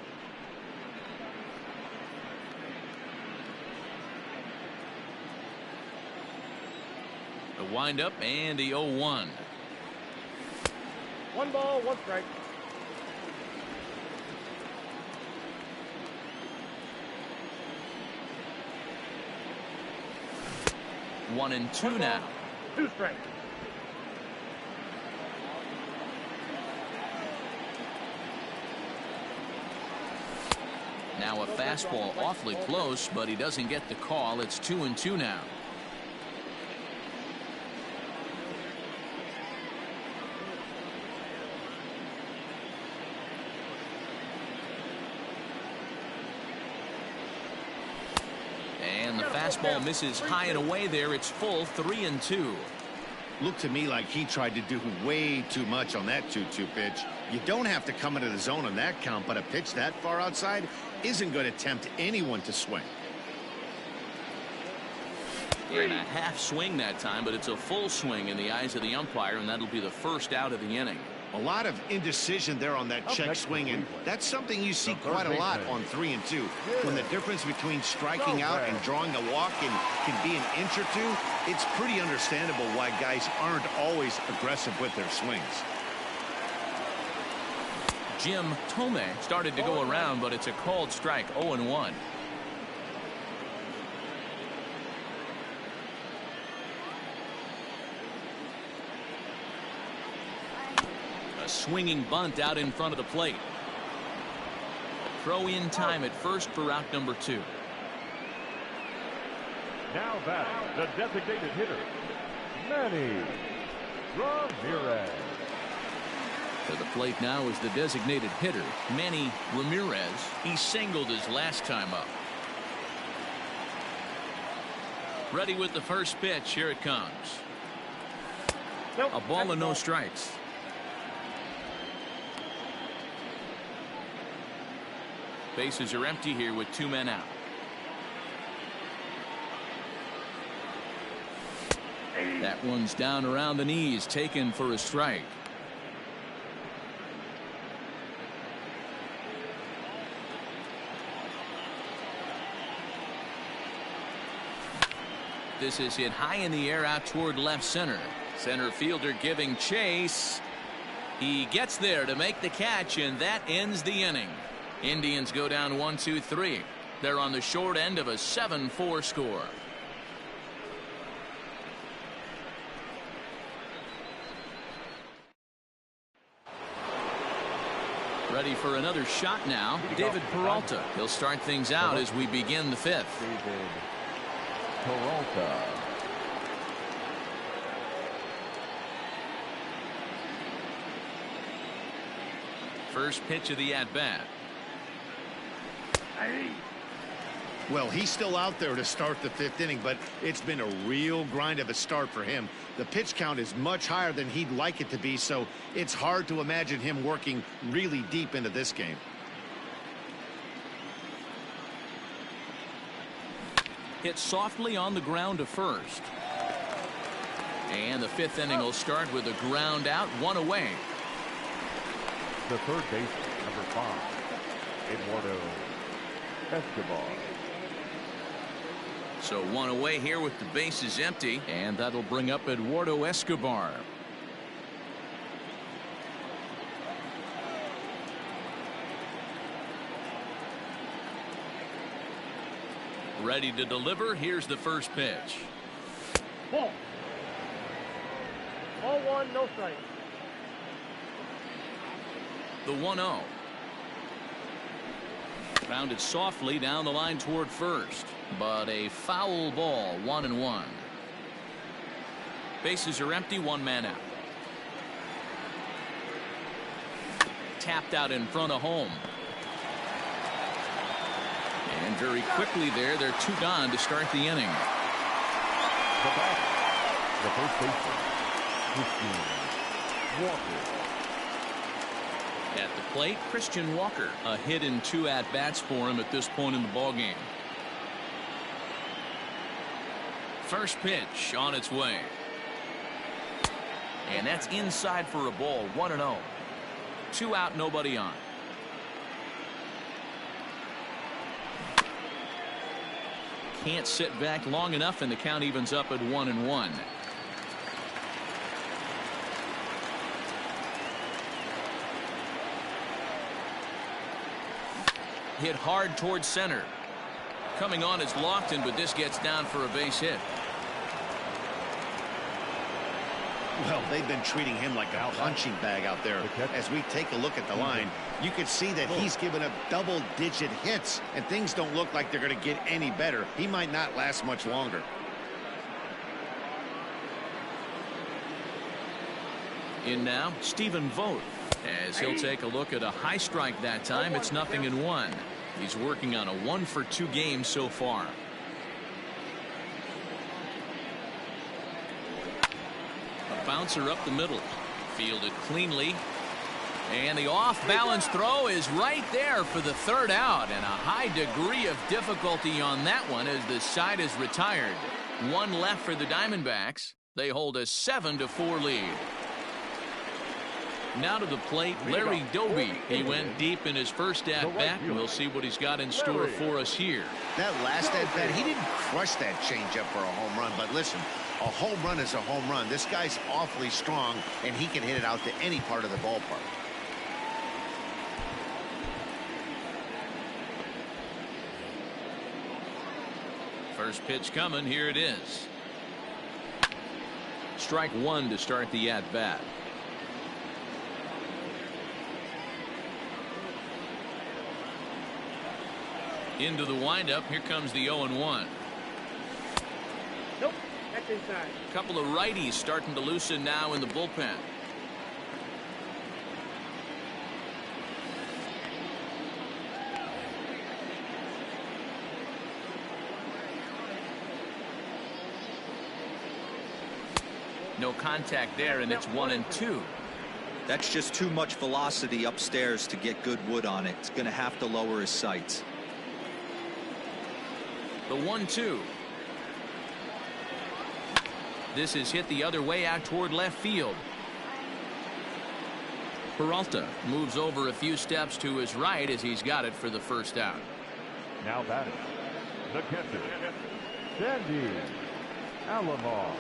S1: The windup and the 0-1.
S3: 1 ball, 1 strike.
S1: One and 2 now.
S3: 2 strikes.
S1: Now a fastball awfully close, but he doesn't get the call. It's 2-2 now. And the fastball misses high and away there. It's full, 3-2.
S2: Looked to me like he tried to do way too much on that 2-2 pitch. You don't have to come into the zone on that count, but a pitch that far outside isn't going to tempt anyone to swing.
S1: And a half swing that time, but it's a full swing in the eyes of the umpire, and that'll be the first out of the inning.
S2: A lot of indecision there on that check swing, and that's something you see quite a lot on 3 and 2. When the difference between striking out and drawing a walk can be an inch or two, it's pretty understandable why guys aren't always aggressive with their swings.
S1: Jim Thome started to go around, but it's a called strike, 0-1. A swinging bunt out in front of the plate. Throw in time at first for out number 2.
S5: Now batting, the designated hitter, Manny Ramirez.
S1: To the plate now is the designated hitter, Manny Ramirez. He singled his last time up. Ready with the first pitch. Here it comes. A ball and no strikes. Bases are empty here with 2 men out. That one's down around the knees, taken for a strike. This is hit high in the air out toward left center. Center fielder giving chase. He gets there to make the catch, and that ends the inning. Indians go down 1-2-3. They're on the short end of a 7-4 score. Ready for another shot now, David Peralta. He'll start things out as we begin the 5th.
S5: David Peralta.
S1: First pitch of the at-bat.
S2: Well, he's still out there to start the 5th inning, but it's been a real grind of a start for him. The pitch count is much higher than he'd like it to be, so it's hard to imagine him working really deep into this game.
S1: Hit softly on the ground to first. And the 5th inning will start with a ground out, 1 away.
S5: The third baseman, number 5, Eduardo Escobar.
S1: So 1 away here with the bases empty, and that'll bring up Eduardo Escobar. Ready to deliver. Here's the first pitch.
S3: Ball. Ball 1, no strike.
S1: The 1-0. Grounded softly down the line toward first, but a foul ball, 1-1. Bases are empty, 1 man out. Tapped out in front of home. And very quickly there, they're 2 gone to start the inning.
S5: The batter, the first baseman, Christian Walker.
S1: At the plate, Christian Walker. A hit in 2 at-bats for him at this point in the ballgame. First pitch on its way. And that's inside for a ball, 1-0. 2 out, nobody on. Can't sit back long enough, and the count evens up at 1-1. Hit hard towards center. Coming on is Lofton, but this gets down for a base hit.
S2: Well, they've been treating him like a punching bag out there. As we take a look at the line, you can see that he's given up double-digit hits, and things don't look like they're going to get any better. He might not last much longer.
S1: In now, Stephen Vogt, as he'll take a look at a high strike that time. It's 0-1. He's working on a 1-for-2 game so far. A bouncer up the middle, fielded cleanly, and the off-balance throw is right there for the 3rd out, and a high degree of difficulty on that one as the side is retired. 1 left for the Diamondbacks. They hold a 7-4 lead. Now to the plate, Larry Doby. He went deep in his first at-bat. We'll see what he's got in store for us here.
S2: That last at-bat, he didn't crush that changeup for a home run. But listen, a home run is a home run. This guy's awfully strong, and he can hit it out to any part of the ballpark.
S1: First pitch coming. Here it is. Strike one to start the at-bat. Into the windup. Here comes the 0-1.
S3: Nope, that's inside.
S1: A couple of righties starting to loosen now in the bullpen. No contact there, and it's 1-2.
S4: That's just too much velocity upstairs to get good wood on it. It's going to have to lower his sights.
S1: The 1-2. This is hit the other way out toward left field. Peralta moves over a few steps to his right as he's got it for the first out.
S5: Now batting, the catcher, Sandy-Alomar.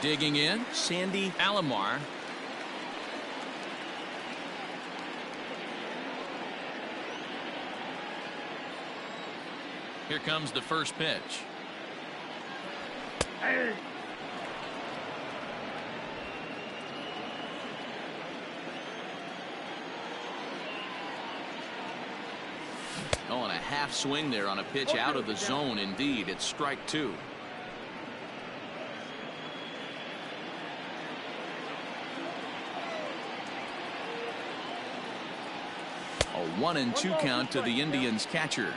S1: Digging in, Sandy-Alomar. Here comes the first pitch. Oh, and a half swing there on a pitch out of the zone. Indeed, it's strike two. A 1-2 count to the Indians catcher.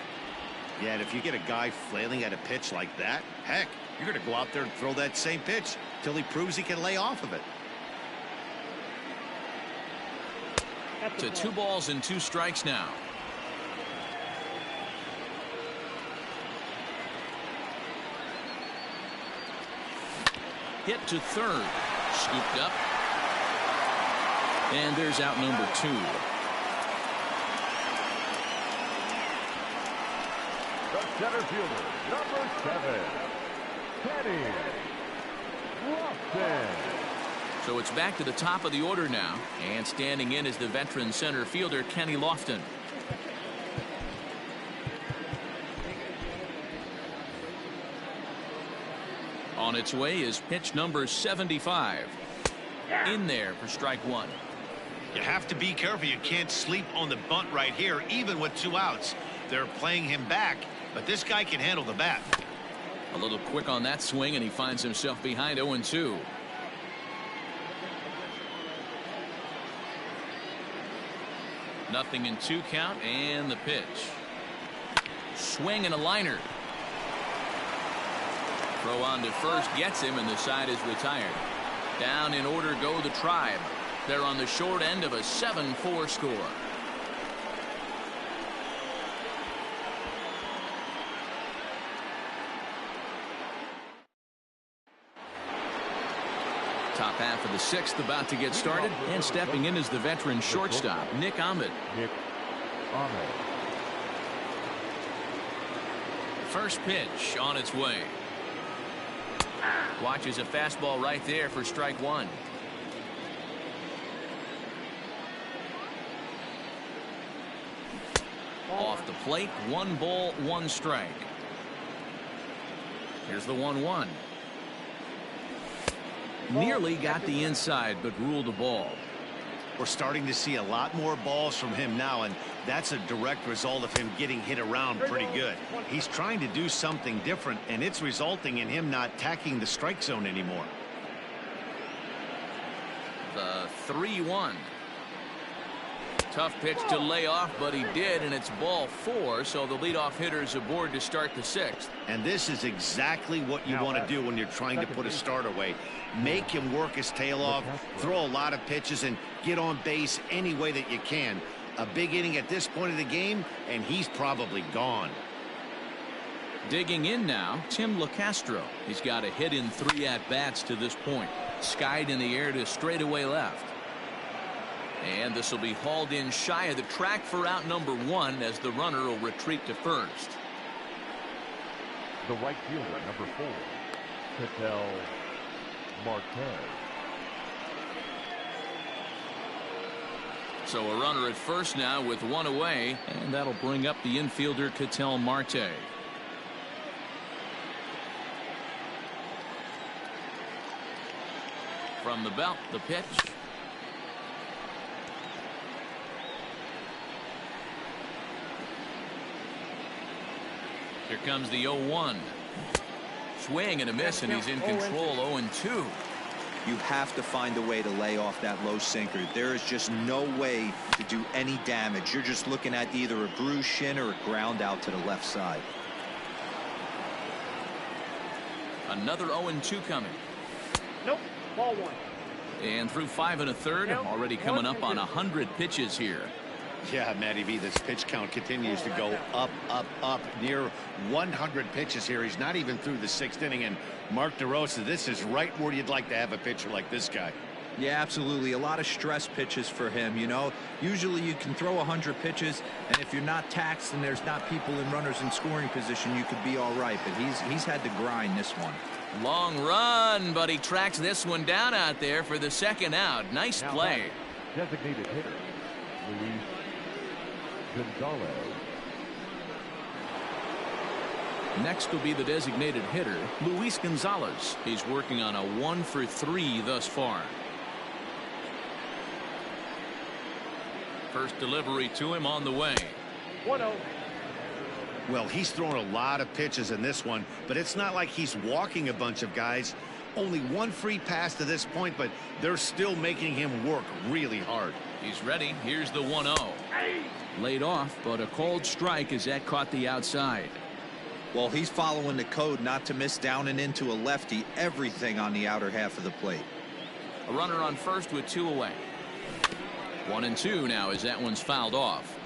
S2: Yeah, and if you get a guy flailing at a pitch like that, heck, you're going to go out there and throw that same pitch till he proves he can lay off of it.
S1: To 2 balls and 2 strikes now. Hit to third. Scooped up. And there's out number 2.
S5: The center fielder, number 7, Kenny Lofton.
S1: So it's back to the top of the order now, and standing in is the veteran center fielder Kenny Lofton. On its way is pitch number 75. In there for strike one.
S2: You have to be careful. You can't sleep on the bunt right here, even with 2 outs. They're playing him back, but this guy can handle the bat.
S1: A little quick on that swing, and he finds himself behind 0-2. Nothing in 2 count, and the pitch. Swing and a liner. Throw on to first gets him, and the side is retired. Down in order go the Tribe. They're on the short end of a 7-4 score. Top half of the 6th about to get started, and stepping in is the veteran shortstop, Nick Ahmed. First pitch on its way. Watches a fastball right there for strike one. Off the plate, 1 ball, 1 strike. Here's the 1-1. Nearly got the inside, but ruled a ball.
S2: We're starting to see a lot more balls from him now, and that's a direct result of him getting hit around pretty good. He's trying to do something different, and it's resulting in him not tacking the strike zone anymore.
S1: The 3-1. Tough pitch to lay off, but he did, and it's ball 4, so the leadoff hitter's aboard to start the 6th.
S2: And this is exactly what you want to do when you're trying to put a start away. Make him work his tail off, throw a lot of pitches, and get on base any way that you can. A big inning at this point of the game, and he's probably gone.
S1: Digging in now, Tim LeCastro. He's got a hit in 3 at-bats to this point. Skied in the air to straightaway left. And this will be hauled in shy of the track for out number 1 as the runner will retreat to first.
S5: The right fielder, number 4, Ketel Marquez.
S1: So a runner at first now with 1 away, and that'll bring up the infielder Ketel Marte. From the belt, the pitch. Here comes the 0-1. Swing and a miss, and he's in control. 0-2.
S4: You have to find a way to lay off that low sinker. There is just no way to do any damage. You're just looking at either a bruised shin or a ground out to the left side.
S1: Another 0-2 coming.
S3: Nope. Ball 1.
S1: And through 5 1/3, already coming up on 100 pitches here.
S2: Yeah, Matty V, this pitch count continues to go up, up, up. Near 100 pitches here. He's not even through the 6th inning. And Mark DeRosa, this is right where you'd like to have a pitcher like this guy.
S4: Yeah, absolutely. A lot of stress pitches for him, you know. Usually you can throw 100 pitches, and if you're not taxed and there's not people in runners in scoring position, you could be all right. But he's had to grind this one.
S1: Long run, but he tracks this one down out there for the 2nd out. Nice play.
S5: Designated hitter, Luis Gonzalez.
S1: Next will be the designated hitter, Luis Gonzalez. He's working on a 1 for 3 thus far. First delivery to him on the way.
S3: 1-0.
S2: Well, he's thrown a lot of pitches in this one, but it's not like he's walking a bunch of guys. Only 1 free pass to this point, but they're still making him work really hard.
S1: He's ready. Here's the 1-0. Laid off, but a called strike as that caught the outside.
S4: Well, he's following the code not to miss down and into a lefty. Everything on the outer half of the plate.
S1: A runner on first with 2 away. 1-2 now as that one's fouled off.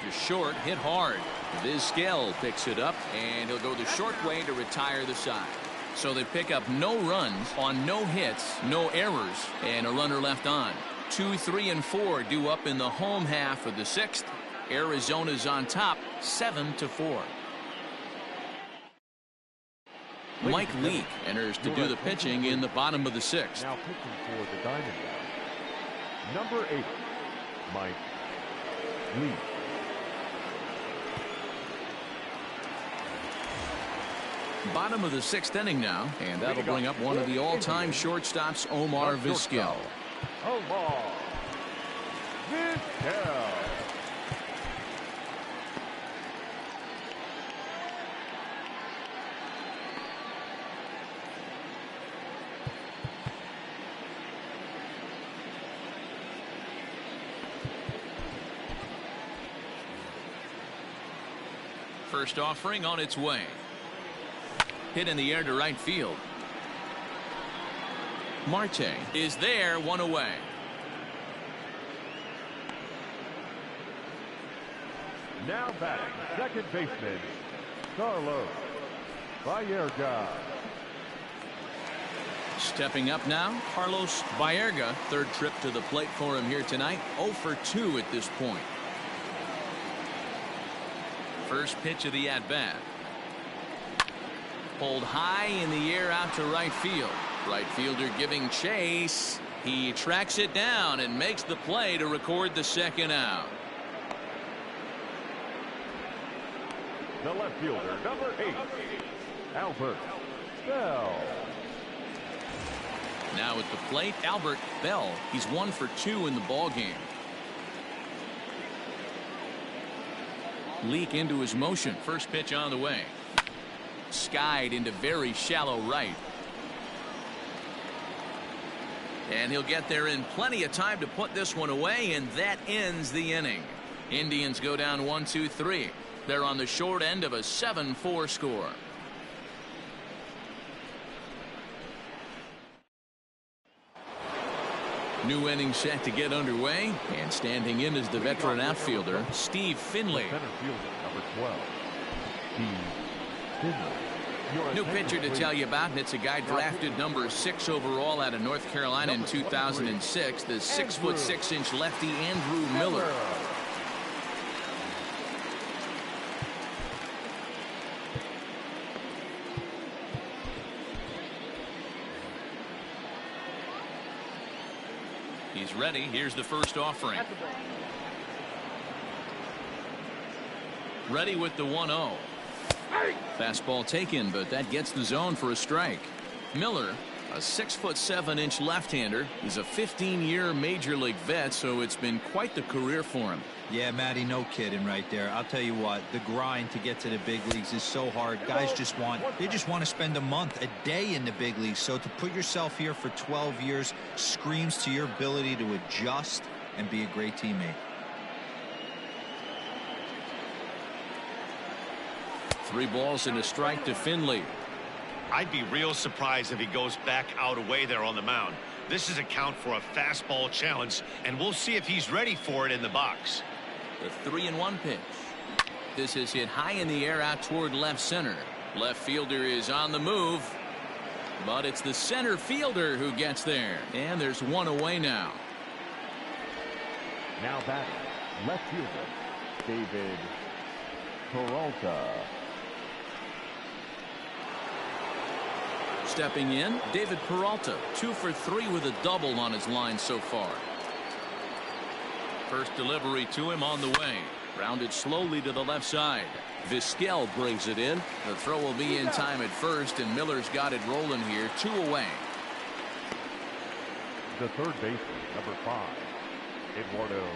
S1: Just short, hit hard. Vizquel picks it up, and he'll go the short way to retire the side. So they pick up no runs on no hits, no errors, and a runner left on. 2, 3, and 4 due up in the home half of the 6th. Arizona's on top, 7-4. Mike Leake enters to do the pitching in the bottom of the 6th.
S5: Now pitching for the Diamondbacks, number 8, Mike Leake.
S1: Bottom of the 6th inning now, and that'll bring up one of the all-time shortstops, Omar Vizquel.
S5: Omar Vizquel.
S1: First offering on its way. Hit in the air to right field. Marte is there, 1 away.
S5: Now batting, second baseman, Carlos Baerga.
S1: Stepping up now, Carlos Baerga. 3rd trip to the plate for him here tonight. 0 for 2 at this point. First pitch of the at-bat. Pulled high in the air out to right field. Right fielder giving chase. He tracks it down and makes the play to record the 2nd out.
S5: The left fielder, number 8, Albert Bell.
S1: Now at the plate, Albert Bell. He's 1 for 2 in the ballgame. Leak into his motion. First pitch on the way. Skied into very shallow right. And he'll get there in plenty of time to put this one away, and that ends the inning. Indians go down 1-2-3. They're on the short end of a 7-4 score. New inning set to get underway, and standing in is the veteran outfielder, Steve Finley.
S5: Center fielder, number 12, Steve Finley.
S1: New pitcher to tell you about, and it's a guy drafted number 6 overall out of North Carolina in 2006, the 6'6" lefty Andrew Miller. He's ready. Here's the first offering. Ready with the 1-0. Fastball taken, but that gets the zone for a strike. Miller, a 6'7" left-hander. He's a 15-year major league vet, so it's been quite the career for him.
S4: Yeah, Matty, no kidding right there. I'll tell you what, the grind to get to the big leagues is so hard. Guys just want to spend a month, a day in the big leagues. So to put yourself here for 12 years screams to your ability to adjust and be a great teammate.
S1: 3 balls and a strike to Finley.
S2: I'd be real surprised if he goes back out away there on the mound. This is a count for a fastball challenge, and we'll see if he's ready for it in the box.
S1: The 3-1 pitch. This is hit high in the air out toward left center. Left fielder is on the move, but it's the center fielder who gets there, and there's 1 away now.
S5: Now batting, left fielder, David Peralta.
S1: Stepping in, David Peralta, 2 for 3 with a double on his line so far. First delivery to him on the way. Rounded slowly to the left side. Vizquel brings it in. The throw will be in time at first, and Miller's got it rolling here. 2 away.
S5: The third baseman, number 5, Eduardo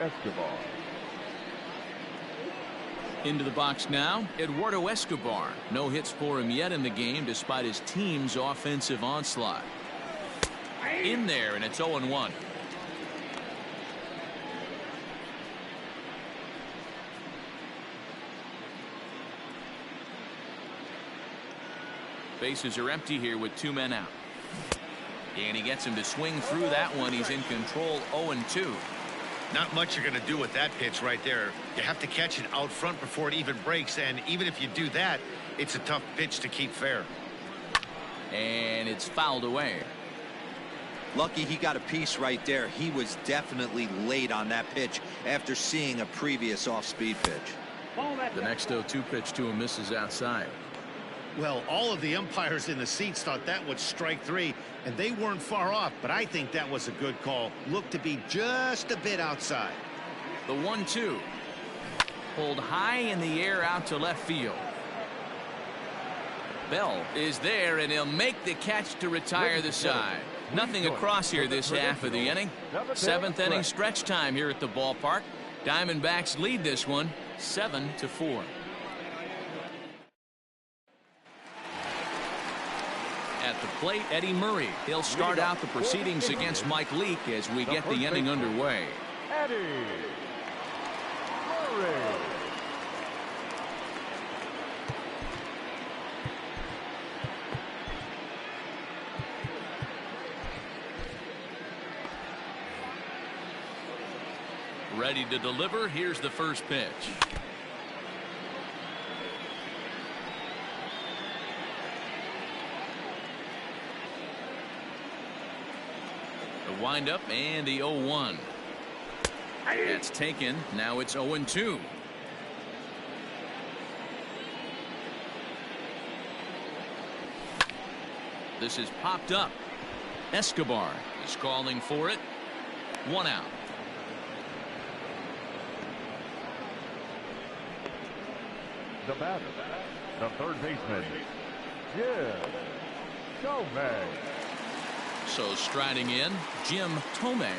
S5: Escobar.
S1: Into the box now, Eduardo Escobar. No hits for him yet in the game despite his team's offensive onslaught. In there, and it's 0-1. Bases are empty here with 2 men out. And he gets him to swing through that one. He's in control. 0-2.
S2: Not much you're going to do with that pitch right there. You have to catch it out front before it even breaks, and even if you do that, it's a tough pitch to keep fair.
S1: And it's fouled away.
S4: Lucky he got a piece right there. He was definitely late on that pitch after seeing a previous off-speed pitch.
S1: The next 0-2 pitch to him misses outside.
S2: Well, all of the umpires in the seats thought that was strike 3, and they weren't far off, but I think that was a good call. Looked to be just a bit outside.
S1: The 1-2. Pulled high in the air out to left field. Bell is there, and he'll make the catch to retire the side. Nothing across here this half of the inning. 7th inning stretch time here at the ballpark. Diamondbacks lead this one 7-4. At the plate, Eddie Murray. He'll start out the proceedings against Mike Leake as we get the inning underway.
S5: Eddie Murray.
S1: Ready to deliver. Here's the first pitch. The windup and the 0-1. That's taken. Now it's 0-2. This is popped up. Escobar is calling for it. 1 out.
S5: The batter, the third baseman, Jim Tomei.
S1: So striding in, Jim Tomei.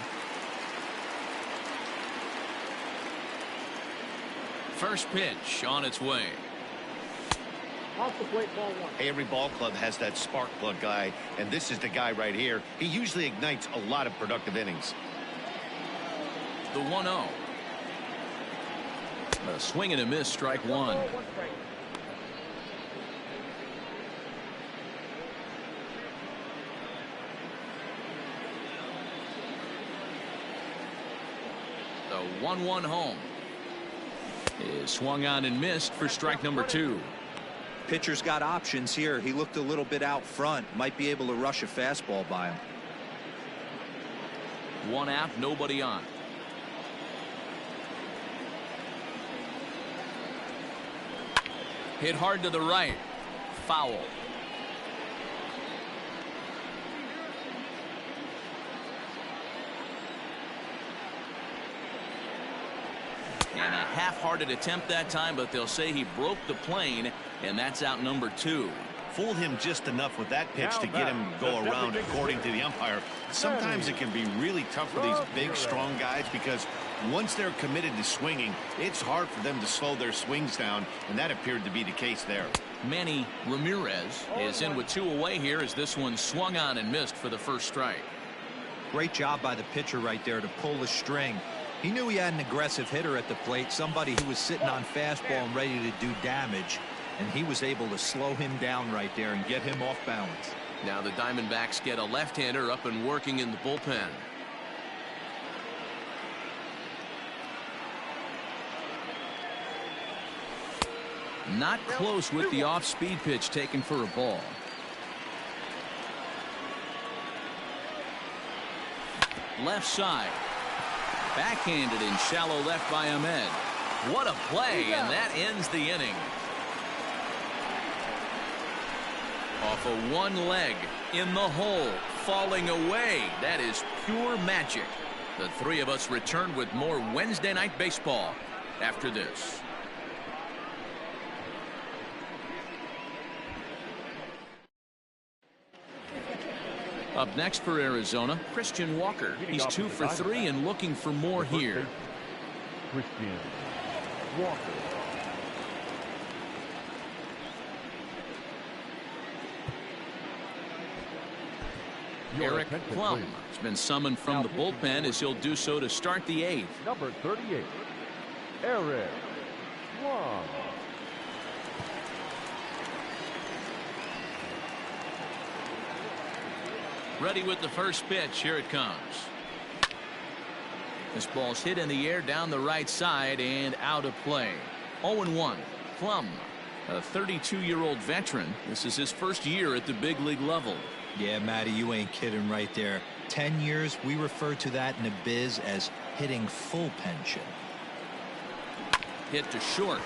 S1: First pitch on its way.
S3: Off the plate, ball 1.
S2: Hey, every ball club has that spark plug guy, and this is the guy right here. He usually ignites a lot of productive innings.
S1: The 1-0. A swing and a miss, strike 1. 1-1 home. Is swung on and missed for strike number 2.
S4: Pitcher's got options here. He looked a little bit out front. Might be able to rush a fastball by him.
S1: 1 out, nobody on. Hit hard to the right. Foul. And a half-hearted attempt that time, but they'll say he broke the plane, and that's out number 2.
S2: Fooled him just enough with that pitch to get him to go around, according to the umpire. Sometimes it can be really tough for these big, strong guys because once they're committed to swinging, it's hard for them to slow their swings down, and that appeared to be the case there.
S1: Manny Ramirez is in with 2 away here as this one swung on and missed for the first strike.
S4: Great job by the pitcher right there to pull the string. He knew he had an aggressive hitter at the plate, somebody who was sitting on fastball and ready to do damage, and he was able to slow him down right there and get him off balance.
S1: Now the Diamondbacks get a left-hander up and working in the bullpen. Not close with the off-speed pitch taken for a ball. Left side. Backhanded in shallow left by Ahmed. What a play, and that ends the inning. Off of one leg, in the hole, falling away. That is pure magic. The 3 of us return with more Wednesday Night Baseball after this. Up next for Arizona, Christian Walker. He's 2 for 3 and looking for more here.
S5: Christian Walker.
S1: Eric Plum has been summoned from the bullpen as he'll do so to start the 8th.
S5: Number 38, Eric Plum.
S1: Ready with the first pitch. Here it comes. This ball's hit in the air down the right side and out of play. 0-1. Plum, a 32-year-old veteran. This is his first year at the big league level.
S4: Yeah, Matty, you ain't kidding right there. 10 years, we refer to that in the biz as hitting full pension.
S1: Hit to short.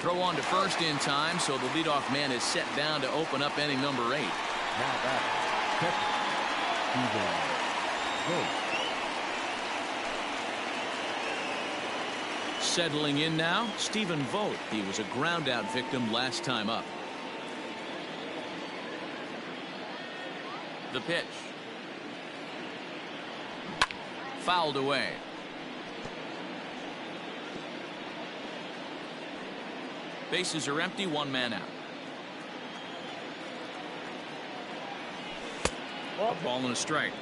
S1: Throw on to first in time, so the leadoff man is set down to open up inning number 8.
S5: Now back,
S1: Settling in now, Stephen Vogt. He was a ground-out victim last time up. The pitch. Fouled away. Bases are empty, 1 man out. A ball and a strike.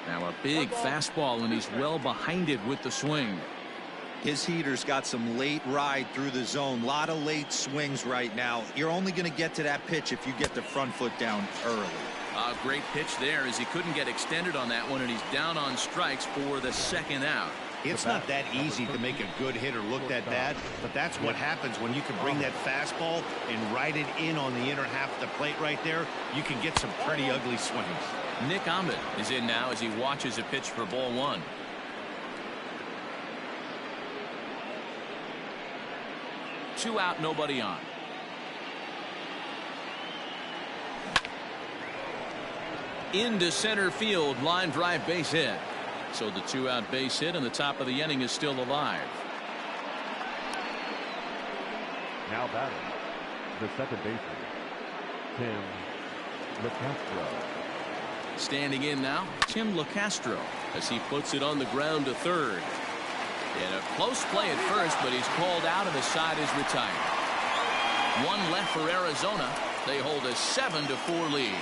S1: Now a big fastball, and he's well behind it with the swing.
S4: His heater's got some late ride through the zone. A lot of late swings right now. You're only going to get to that pitch if you get the front foot down early.
S1: A great pitch there as he couldn't get extended on that one, and he's down on strikes for the 2nd out.
S2: It's not that easy to make a good hitter look that bad, but that's what happens when you can bring that fastball and ride it in on the inner half of the plate right there. You can get some pretty ugly swings.
S1: Nick Ahmed is in now as he watches a pitch for ball 1. Two out, nobody on. Into center field, line drive, base hit. So the 2-out base hit, and the top of the inning is still alive.
S5: Now batting, the second baseman, Tim LeCastro.
S1: Standing in now, Tim LeCastro, as he puts it on the ground to third. In a close play at first, but he's called out and the side is retired. 1 left for Arizona. They hold a 7-4 lead.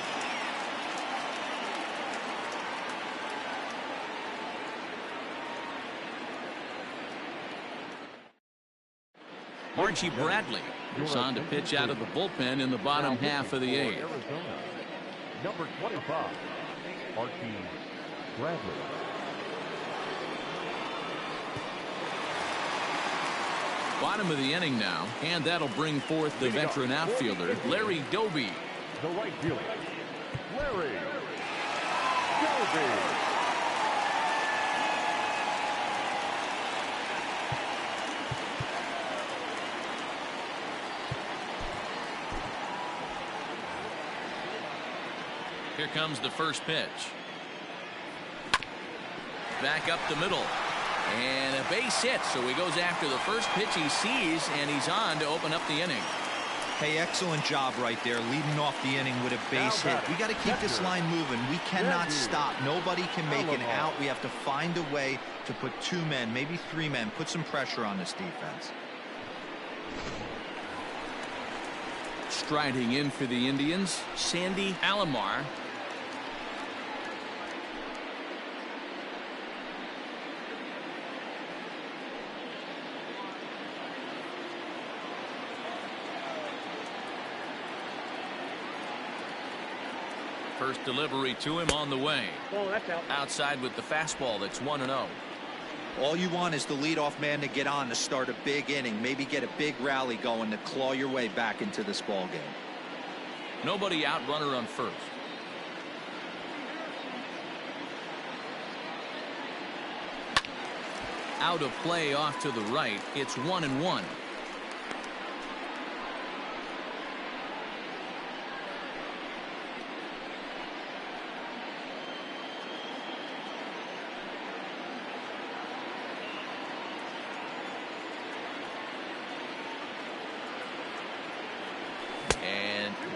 S1: Archie Bradley is on to pitch out of the bullpen in the bottom half of the 8th.
S5: Arizona, number 25, Archie Bradley.
S1: Bottom of the inning now, and that'll bring forth the veteran outfielder, Larry Doby.
S5: The right fielder, Larry Doby.
S1: Here comes the first pitch. Back up the middle. And a base hit, so he goes after the first pitch he sees, and he's on to open up the inning.
S4: Hey, excellent job right there, leading off the inning with a base hit. We got to keep this line moving. We cannot stop. Nobody can make an out. We have to find a way to put 2 men, maybe 3 men, put some pressure on this defense.
S1: Striding in for the Indians, Sandy Alomar. First delivery to him on the way.
S3: Oh, that's out.
S1: Outside with the fastball. That's 1-0.
S4: All you want is the leadoff man to get on to start a big inning, maybe get a big rally going to claw your way back into this ball game.
S1: Nobody out, runner on first. Out of play off to the right. It's 1-1.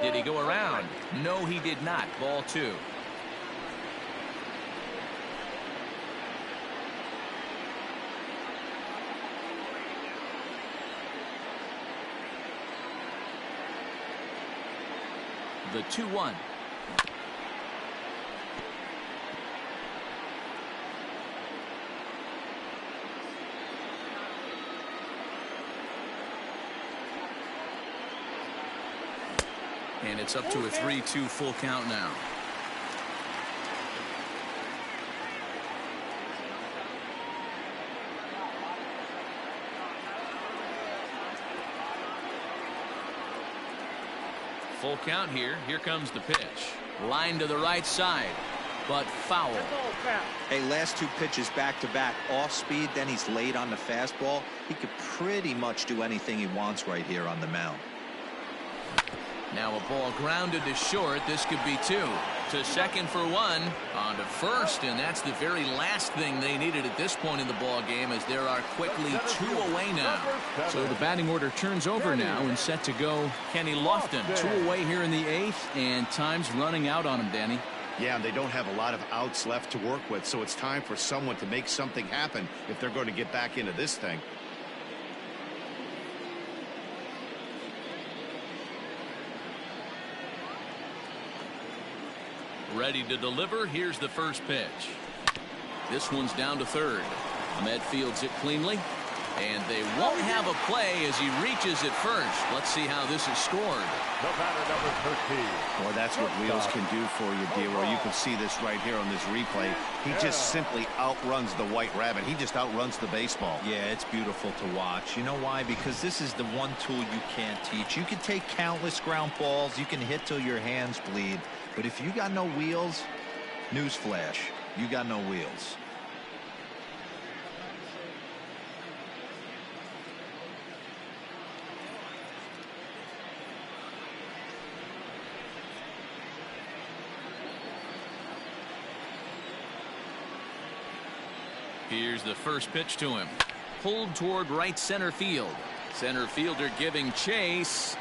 S1: Did he go around? No, he did not. Ball 2. The 2-1. And it's up to a 3-2 full count now. Full count here. Here comes the pitch. Line to the right side, but foul.
S4: Hey, last 2 pitches back to back, off speed, then he's late on the fastball. He could pretty much do anything he wants right here on the mound.
S1: Now a ball grounded to short. This could be 2. To second for 1. On to first, and that's the very last thing they needed at this point in the ball game, as there are quickly 2 away now. So the batting order turns over now, and set to go Kenny Lofton. 2 away here in the 8th, and time's running out on him, Danny.
S2: Yeah, and they don't have a lot of outs left to work with, so it's time for someone to make something happen if they're going to get back into this thing.
S1: Ready to deliver. Here's the first pitch. This one's down to third. Ahmed fields it cleanly, and they won't have a play as he reaches at first. Let's see how this is scored.
S5: The batter, number 13.
S2: Boy, that's what wheels can do for you, D-Roy. You can see this right here on this replay. He just simply outruns the White Rabbit. He just outruns the baseball.
S4: Yeah, it's beautiful to watch. You know why? Because this is the one tool you can't teach. You can take countless ground balls. You can hit till your hands bleed. But if you got no wheels, newsflash, you got no wheels.
S1: Here's the first pitch to him. Pulled toward right center field. Center fielder giving chase.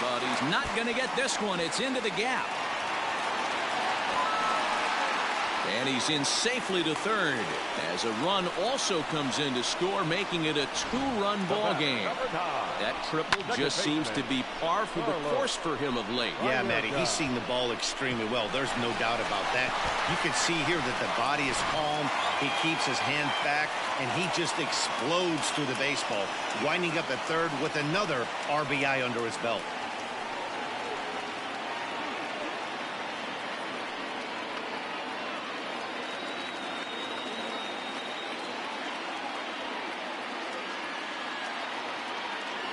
S1: But he's not going to get this one. It's into the gap. And he's in safely to third as a run also comes in to score, making it a 2-run ball game. That triple just seems to be par for the course for him of late.
S2: Yeah, Matty, he's seen the ball extremely well. There's no doubt about that. You can see here that the body is calm. He keeps his hand back, and he just explodes through the baseball, winding up at third with another RBI under his belt.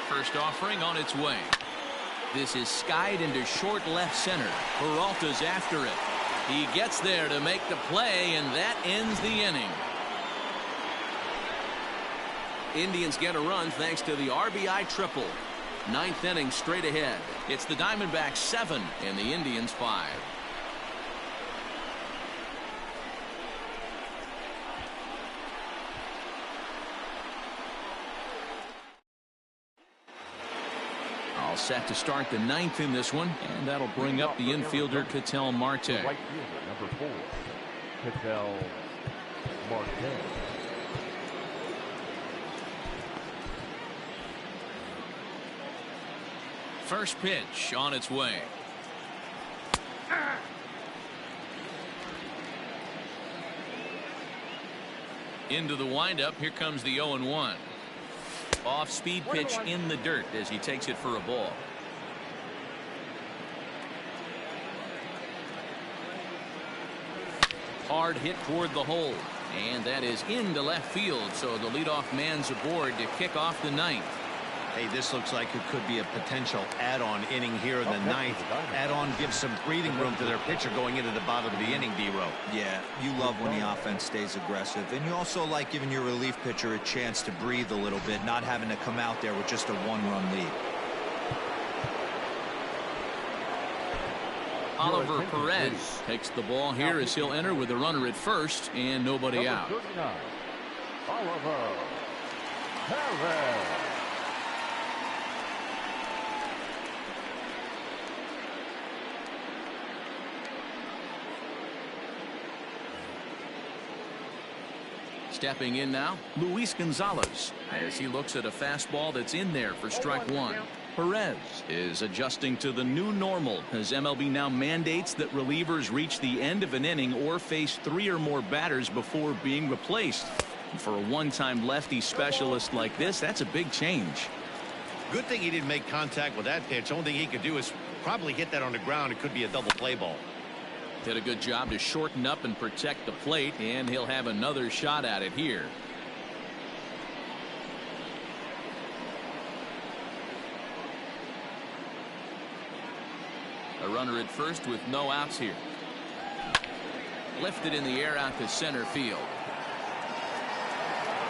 S1: First offering on its way. This is skied into short left center. Peralta's after it. He gets there to make the play, and that ends the inning. Indians get a run thanks to the RBI triple. 9th inning straight ahead. It's the Diamondbacks 7 and the Indians 5. Set to start the 9th in this one, and that'll bring up the infielder Ketel Marte.
S5: Right fielder, number 4, Ketel Marte.
S1: First pitch on its way. Into the windup. Here comes the 0-1. Off-speed pitch in the dirt as he takes it for a ball. Hard hit toward the hole, and that is into left field, so the leadoff man's aboard to kick off the 9th.
S2: Hey, this looks like it could be a potential add-on inning here in the 9th. Add-on gives some breathing room to their pitcher going into the bottom of the inning, D-Row.
S4: Yeah, you love when the offense stays aggressive, and you also like giving your relief pitcher a chance to breathe a little bit, not having to come out there with just a 1-run lead.
S1: Oliver Perez takes the ball here as he'll enter with a runner at first and nobody out.
S5: Oliver Perez.
S1: Stepping in now, Luis Gonzalez, as he looks at a fastball that's in there for strike 1. Perez is adjusting to the new normal as MLB now mandates that relievers reach the end of an inning or face 3 or more batters before being replaced. And for a one-time lefty specialist like this, that's a big change.
S2: Good thing he didn't make contact with that pitch. Only thing he could do is probably hit that on the ground. It could be a double play ball.
S1: Did a good job to shorten up and protect the plate, and he'll have another shot at it here. A runner at first with no outs here. Lifted in the air out to center field.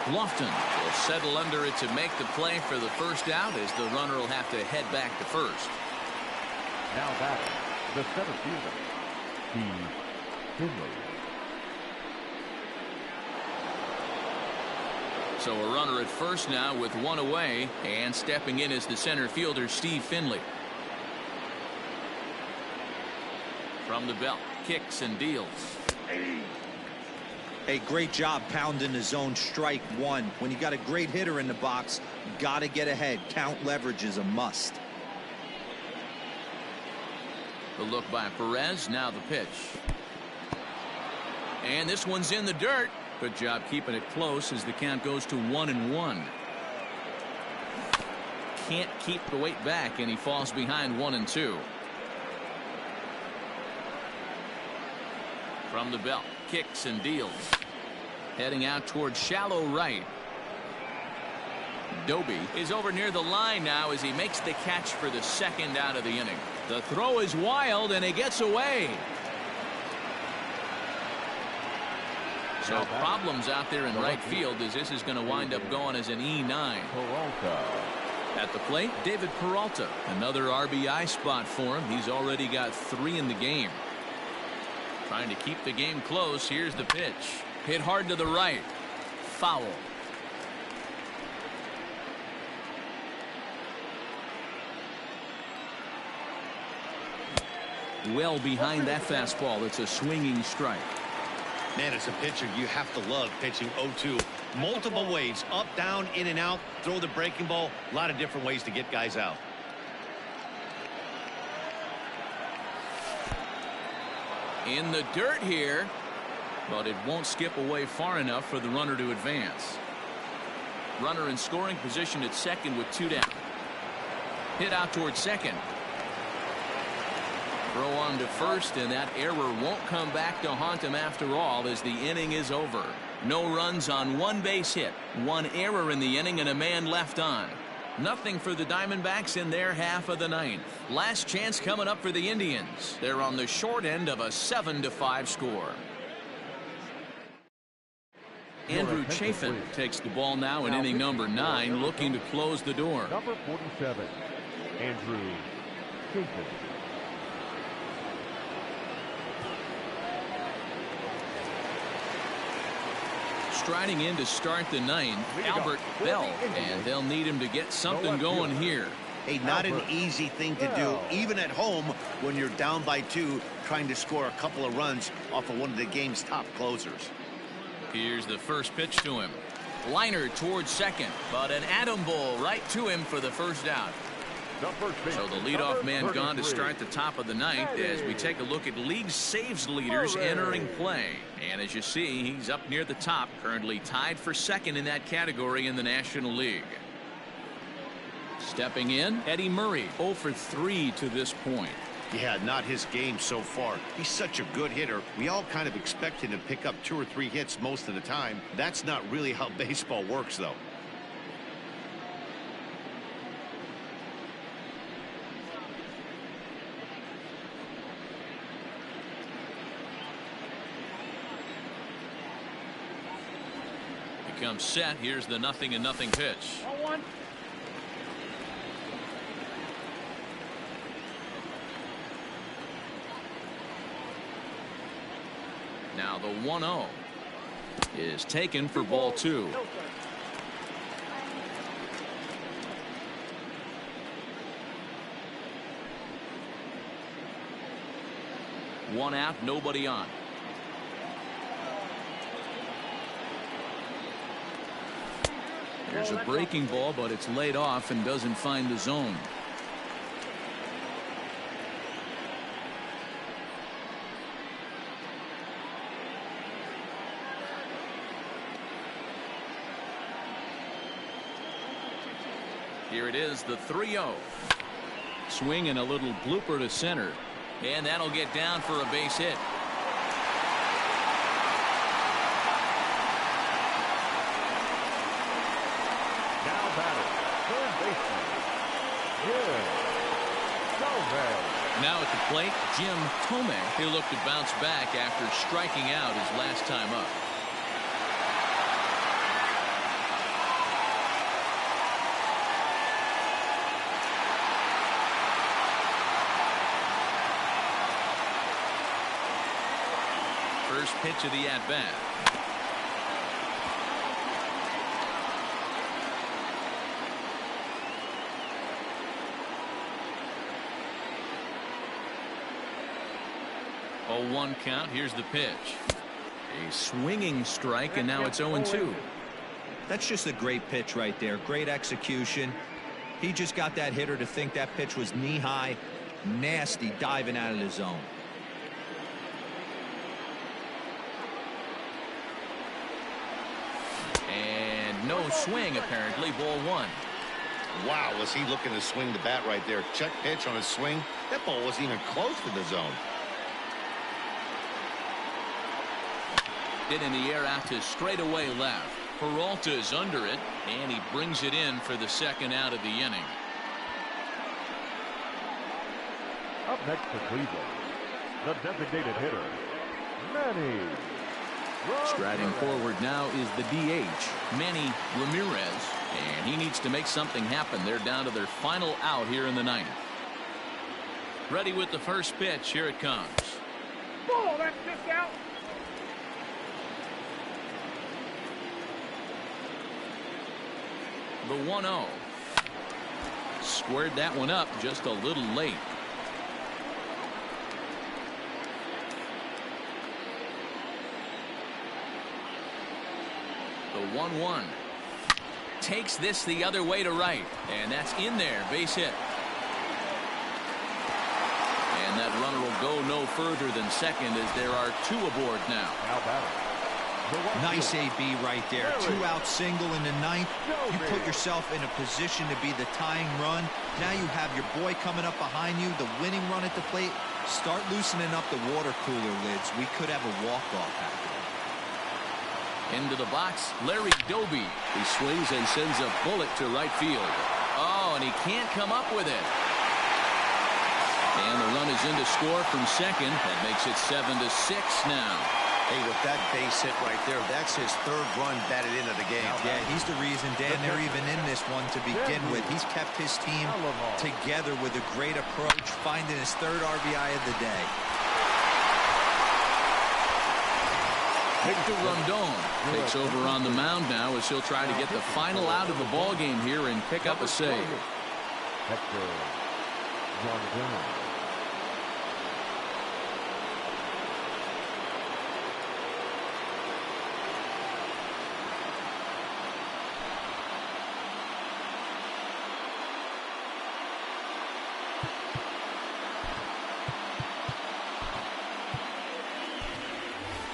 S1: Lofton will settle under it to make the play for the first out as the runner will have to head back to first.
S5: Now batting, the center fielder, Steve Finley.
S1: So a runner at first now with 1 away, and stepping in is the center fielder Steve Finley. From the belt, kicks and deals.
S4: Hey, great job pounding the zone. Strike 1. When you got a great hitter in the box, you got to get ahead. Count leverage is a must.
S1: The look by Perez. Now the pitch. And this one's in the dirt. Good job keeping it close as the count goes to 1-1. Can't keep the weight back, and he falls behind 1-2. From the belt, kicks and deals. Heading out towards shallow right. Doby is over near the line now as he makes the catch for the second out of the inning. The throw is wild, and he gets away. So problems out there in right field as this is going to wind up going as an E9.
S5: Peralta.
S1: At the plate, David Peralta. Another RBI spot for him. He's already got 3 in the game. Trying to keep the game close. Here's the pitch. Hit hard to the right. Foul. Well behind that fastball. It's a swinging strike.
S2: Man, as a pitcher, you have to love pitching 0-2. Multiple ways, up, down, in and out, throw the breaking ball. A lot of different ways to get guys out.
S1: In the dirt here, but it won't skip away far enough for the runner to advance. Runner in scoring position at second with 2 down. Hit out towards second. Throw on to first, and that error won't come back to haunt him after all, as the inning is over. No runs on 1 base hit, 1 error in the inning, and a man left on. Nothing for the Diamondbacks in their half of the 9th. Last chance coming up for the Indians. They're on the short end of a 7-5 score. Andrew Chafin takes the ball now in inning number 9, looking to close the door.
S5: Number 47, Andrew Chafin.
S1: Striding in to start the 9th, Albert Bell, and they'll need him to get something going here.
S2: Hey, not an easy thing to do, even at home when you're down by 2, trying to score a couple of runs off of one of the game's top closers.
S1: Here's the first pitch to him. Liner towards second, but an Atom Bowl right to him for the first out. So the leadoff man gone to start the top of the 9th as we take a look at league saves leaders entering play. And as you see, he's up near the top, currently tied for second in that category in the National League. Stepping in, Eddie Murray, 0 for 3 to this point.
S2: Yeah, not his game so far. He's such a good hitter. We all kind of expect him to pick up 2 or 3 hits most of the time. That's not really how baseball works, though.
S1: Comes set. Here's the 0-0 pitch.
S3: 1-1.
S1: Now the 1-0 is taken for ball 2. One out, nobody on. There's a breaking ball, but it's laid off and doesn't find the zone. Here it is, the 3-0. Swing and a little blooper to center. And that'll get down for a base hit. Now at the plate, Jim Thome. He'll look to bounce back after striking out his last time up. First pitch of the at-bat. Oh, 1 count. Here's the pitch. A swinging strike, and now it's 0-2.
S4: That's just a great pitch right there. Great execution. He just got that hitter to think that pitch was knee-high. Nasty diving out of the zone.
S1: And no swing, apparently. Ball 1.
S2: Wow, was he looking to swing the bat right there. Check pitch on his swing. That ball wasn't even close to the zone.
S1: Hit in the air out to straightaway left. Peralta's under it, and he brings it in for the second out of the inning.
S5: Up next for Cleveland, the designated hitter, Manny Ramirez.
S1: Striding forward now is the DH, Manny Ramirez, and he needs to make something happen. They're down to their final out here in the 9th. Ready with the first pitch. Here it comes.
S3: Ball, that's just out.
S1: The 1-0. Squared that one up just a little late. 1-1. Takes this the other way to right, and that's in there. Base hit. And that runner will go no further than second as there are 2 aboard now.
S5: How about it?
S4: Nice AB right there. 2-out single in the 9th. You put yourself in a position to be the tying run. Now you have your boy coming up behind you, the winning run at the plate. Start loosening up the water cooler lids. We could have a walk-off happening.
S1: Into the box, Larry Doby. He swings and sends a bullet to right field. Oh, and he can't come up with it. And the run is in to score from second. That makes it 7-6 now.
S2: Hey, with that base hit right there, that's his 3rd run batted into the game.
S4: Yeah, he's the reason, Dan, they're even in this one to begin with. He's kept his team together with a great approach, finding his 3rd RBI of the day.
S1: Victor Rondon takes over on the mound now as he'll try to get the final out of the ball game here and pick up a save.
S5: Victor Rondon.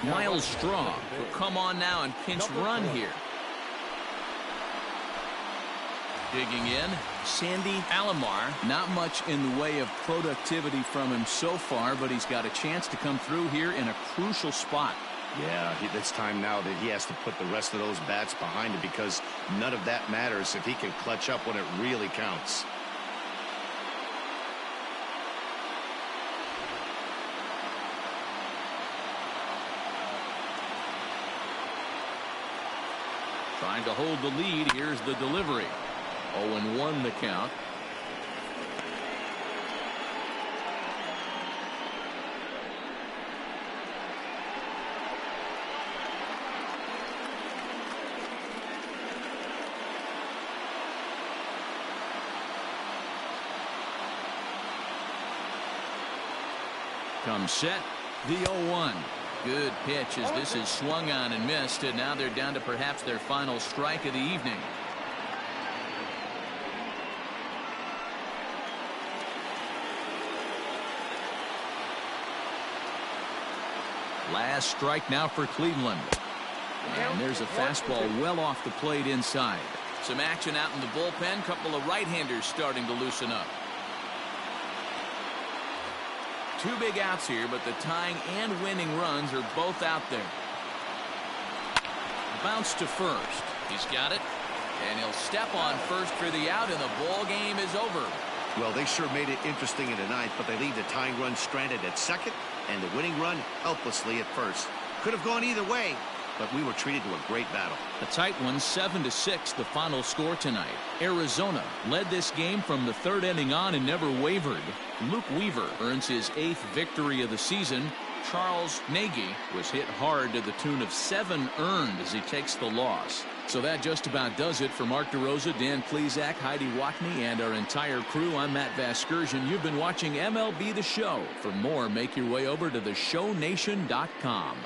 S1: Miles Straw will come on now and pinch run here. Digging in, Sandy Alomar. Not much in the way of productivity from him so far, but he's got a chance to come through here in a crucial spot.
S2: Yeah, it's time now that he has to put the rest of those bats behind him because none of that matters if he can clutch up when it really counts.
S1: Trying to hold the lead. Here's the delivery. 0-1 the count. Come set. The 0-1. Good pitch as this is swung on and missed, and now they're down to perhaps their final strike of the evening. Last strike now for Cleveland. And there's a fastball well off the plate inside. Some action out in the bullpen. Couple of right-handers starting to loosen up. 2 big outs here, but the tying and winning runs are both out there. Bounce to first. He's got it. And he'll step on first for the out, and the ball game is over.
S2: Well, they sure made it interesting in the 9th, but they leave the tying run stranded at second and the winning run helplessly at first. Could have gone either way, but we were treated to a great battle.
S1: A tight one, 7-6, the final score tonight. Arizona led this game from the 3rd inning on and never wavered. Luke Weaver earns his 8th victory of the season. Charles Nagy was hit hard to the tune of 7 earned as he takes the loss. So that just about does it for Mark DeRosa, Dan Plesac, Heidi Watney, and our entire crew. I'm Matt Vasgersian. You've been watching MLB The Show. For more, make your way over to theshownation.com.